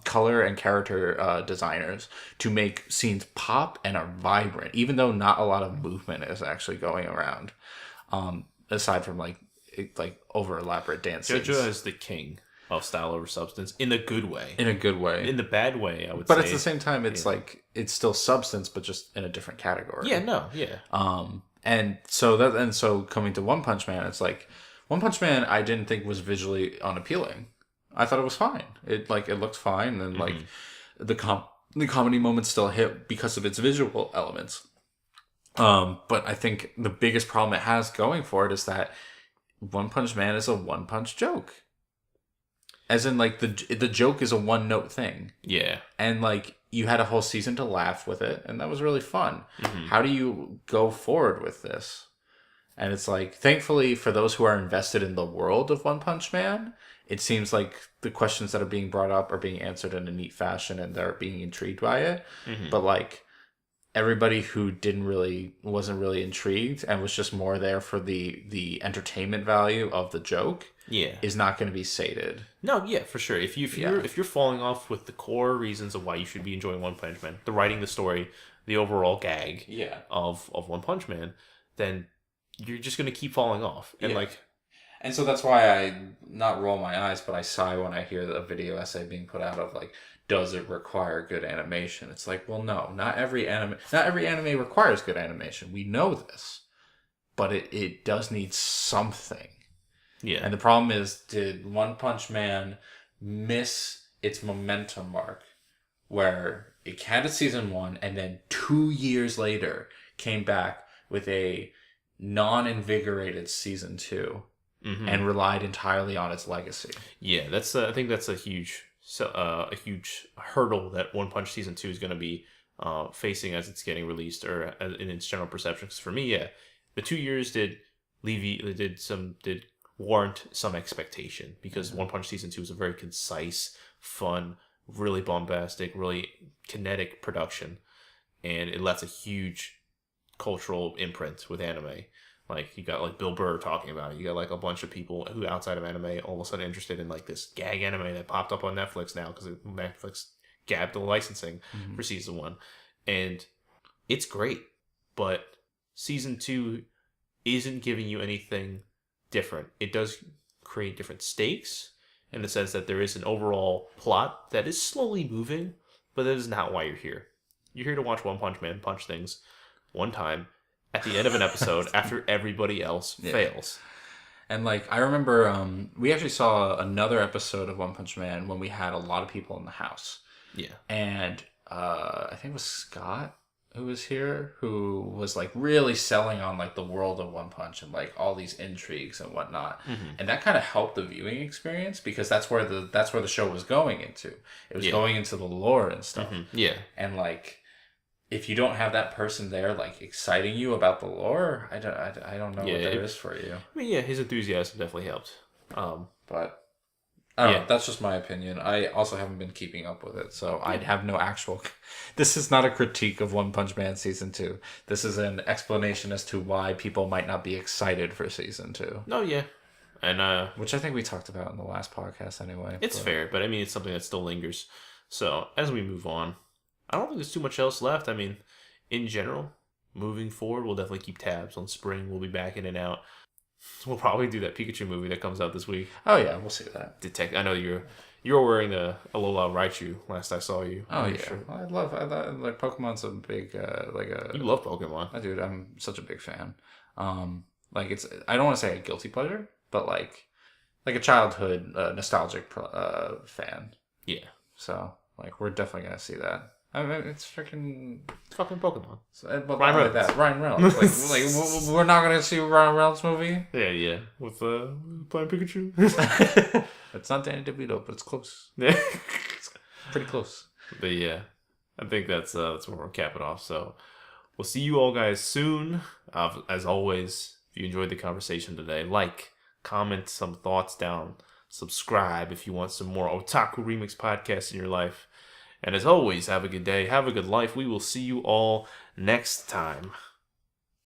color and character designers to make scenes pop and are vibrant, even though not a lot of movement is actually going around, aside from like over elaborate dance scenes. JoJo is the king of style over substance in a good way. In the bad way, I would say. But at the same time, it's like it's still substance, but just in a different category. And so coming to One Punch Man, it's like One Punch Man I didn't think was visually unappealing. I thought it was fine. It looked fine, and like the comedy moments still hit because of its visual elements. But I think the biggest problem it has going for it is that One Punch Man is a one punch joke. As in like the joke is a one note thing. Yeah. And like you had a whole season to laugh with it, and that was really fun. How do you go forward with this? And it's like, thankfully for those who are invested in the world of One Punch Man, it seems like the questions that are being brought up are being answered in a neat fashion, and they're being intrigued by it. But like everybody who wasn't really intrigued and was just more there for the entertainment value of the joke is not going to be sated. No, yeah, for sure. If you're falling off with the core reasons of why you should be enjoying One Punch Man, the writing, the story, the overall gag of One Punch Man, then you're just going to keep falling off. And like And so that's why I not roll my eyes, but I sigh when I hear a video essay being put out of like, does it require good animation? It's like, well, no, not every anime requires good animation. We know this, but it does need something. Yeah. And the problem is, did One Punch Man miss its momentum mark, where it had its season 1, and then 2 years later came back with a non-invigorated season 2, and relied entirely on its legacy. Yeah, I think that's a huge hurdle that One Punch season 2 is going to be facing as it's getting released, or in its general perception. Because for me, yeah, the 2 years did warrant some expectation, because One Punch season 2 is a very concise, fun, really bombastic, really kinetic production, and it left a huge cultural imprint with anime. Like, you got like Bill Burr talking about it. You got like a bunch of people who outside of anime all of a sudden interested in like this gag anime that popped up on Netflix now because Netflix gabbed the licensing for season 1, and it's great. But season 2 isn't giving you anything different. It does create different stakes in the sense that there is an overall plot that is slowly moving, but that is not why you're here. You're here to watch One Punch Man punch things one time at the end of an episode after everybody else fails. And like, I remember we actually saw another episode of One Punch Man when we had a lot of people in the house. Yeah. And I think it was Scott who was here, who was like really selling on like the world of One Punch and like all these intrigues and whatnot. And that kind of helped the viewing experience, because that's where the show was going into. It was going into the lore and stuff. Yeah. And like, if you don't have that person there like exciting you about the lore, I don't know what there is for you. I mean, yeah, his enthusiasm definitely helped. But I don't know, that's just my opinion. I also haven't been keeping up with it, so I'd have no actual... This is not a critique of One Punch Man Season 2. This is an explanation as to why people might not be excited for Season 2. No, yeah. And which I think we talked about in the last podcast anyway. It's fair, but I mean, it's something that still lingers. So, as we move on, I don't think there's too much else left. I mean, in general, moving forward, we'll definitely keep tabs on spring. We'll be back in and out. We'll probably do that Pikachu movie that comes out this week. Oh yeah, we'll see that. I know you were wearing the Alola Raichu last I saw you. Oh yeah, sure. I love like Pokemon's a big You love Pokemon, dude. I'm such a big fan. Like, it's, I don't want to say a guilty pleasure, but like a childhood nostalgic fan. Yeah. So like, we're definitely gonna see that. I mean, it's fucking Pokemon. But Ryan Reynolds. That. Ryan Reynolds. like we're not gonna see a Ryan Reynolds movie. Yeah. With playing Pikachu. It's not Danny DeVito, but it's close. Yeah, it's pretty close. But yeah, I think that's where we're capping off. So we'll see you all guys soon. As always, if you enjoyed the conversation today, like, comment some thoughts down, subscribe if you want some more Otaku Remix Podcasts in your life. And as always, have a good day, have a good life. We will see you all next time.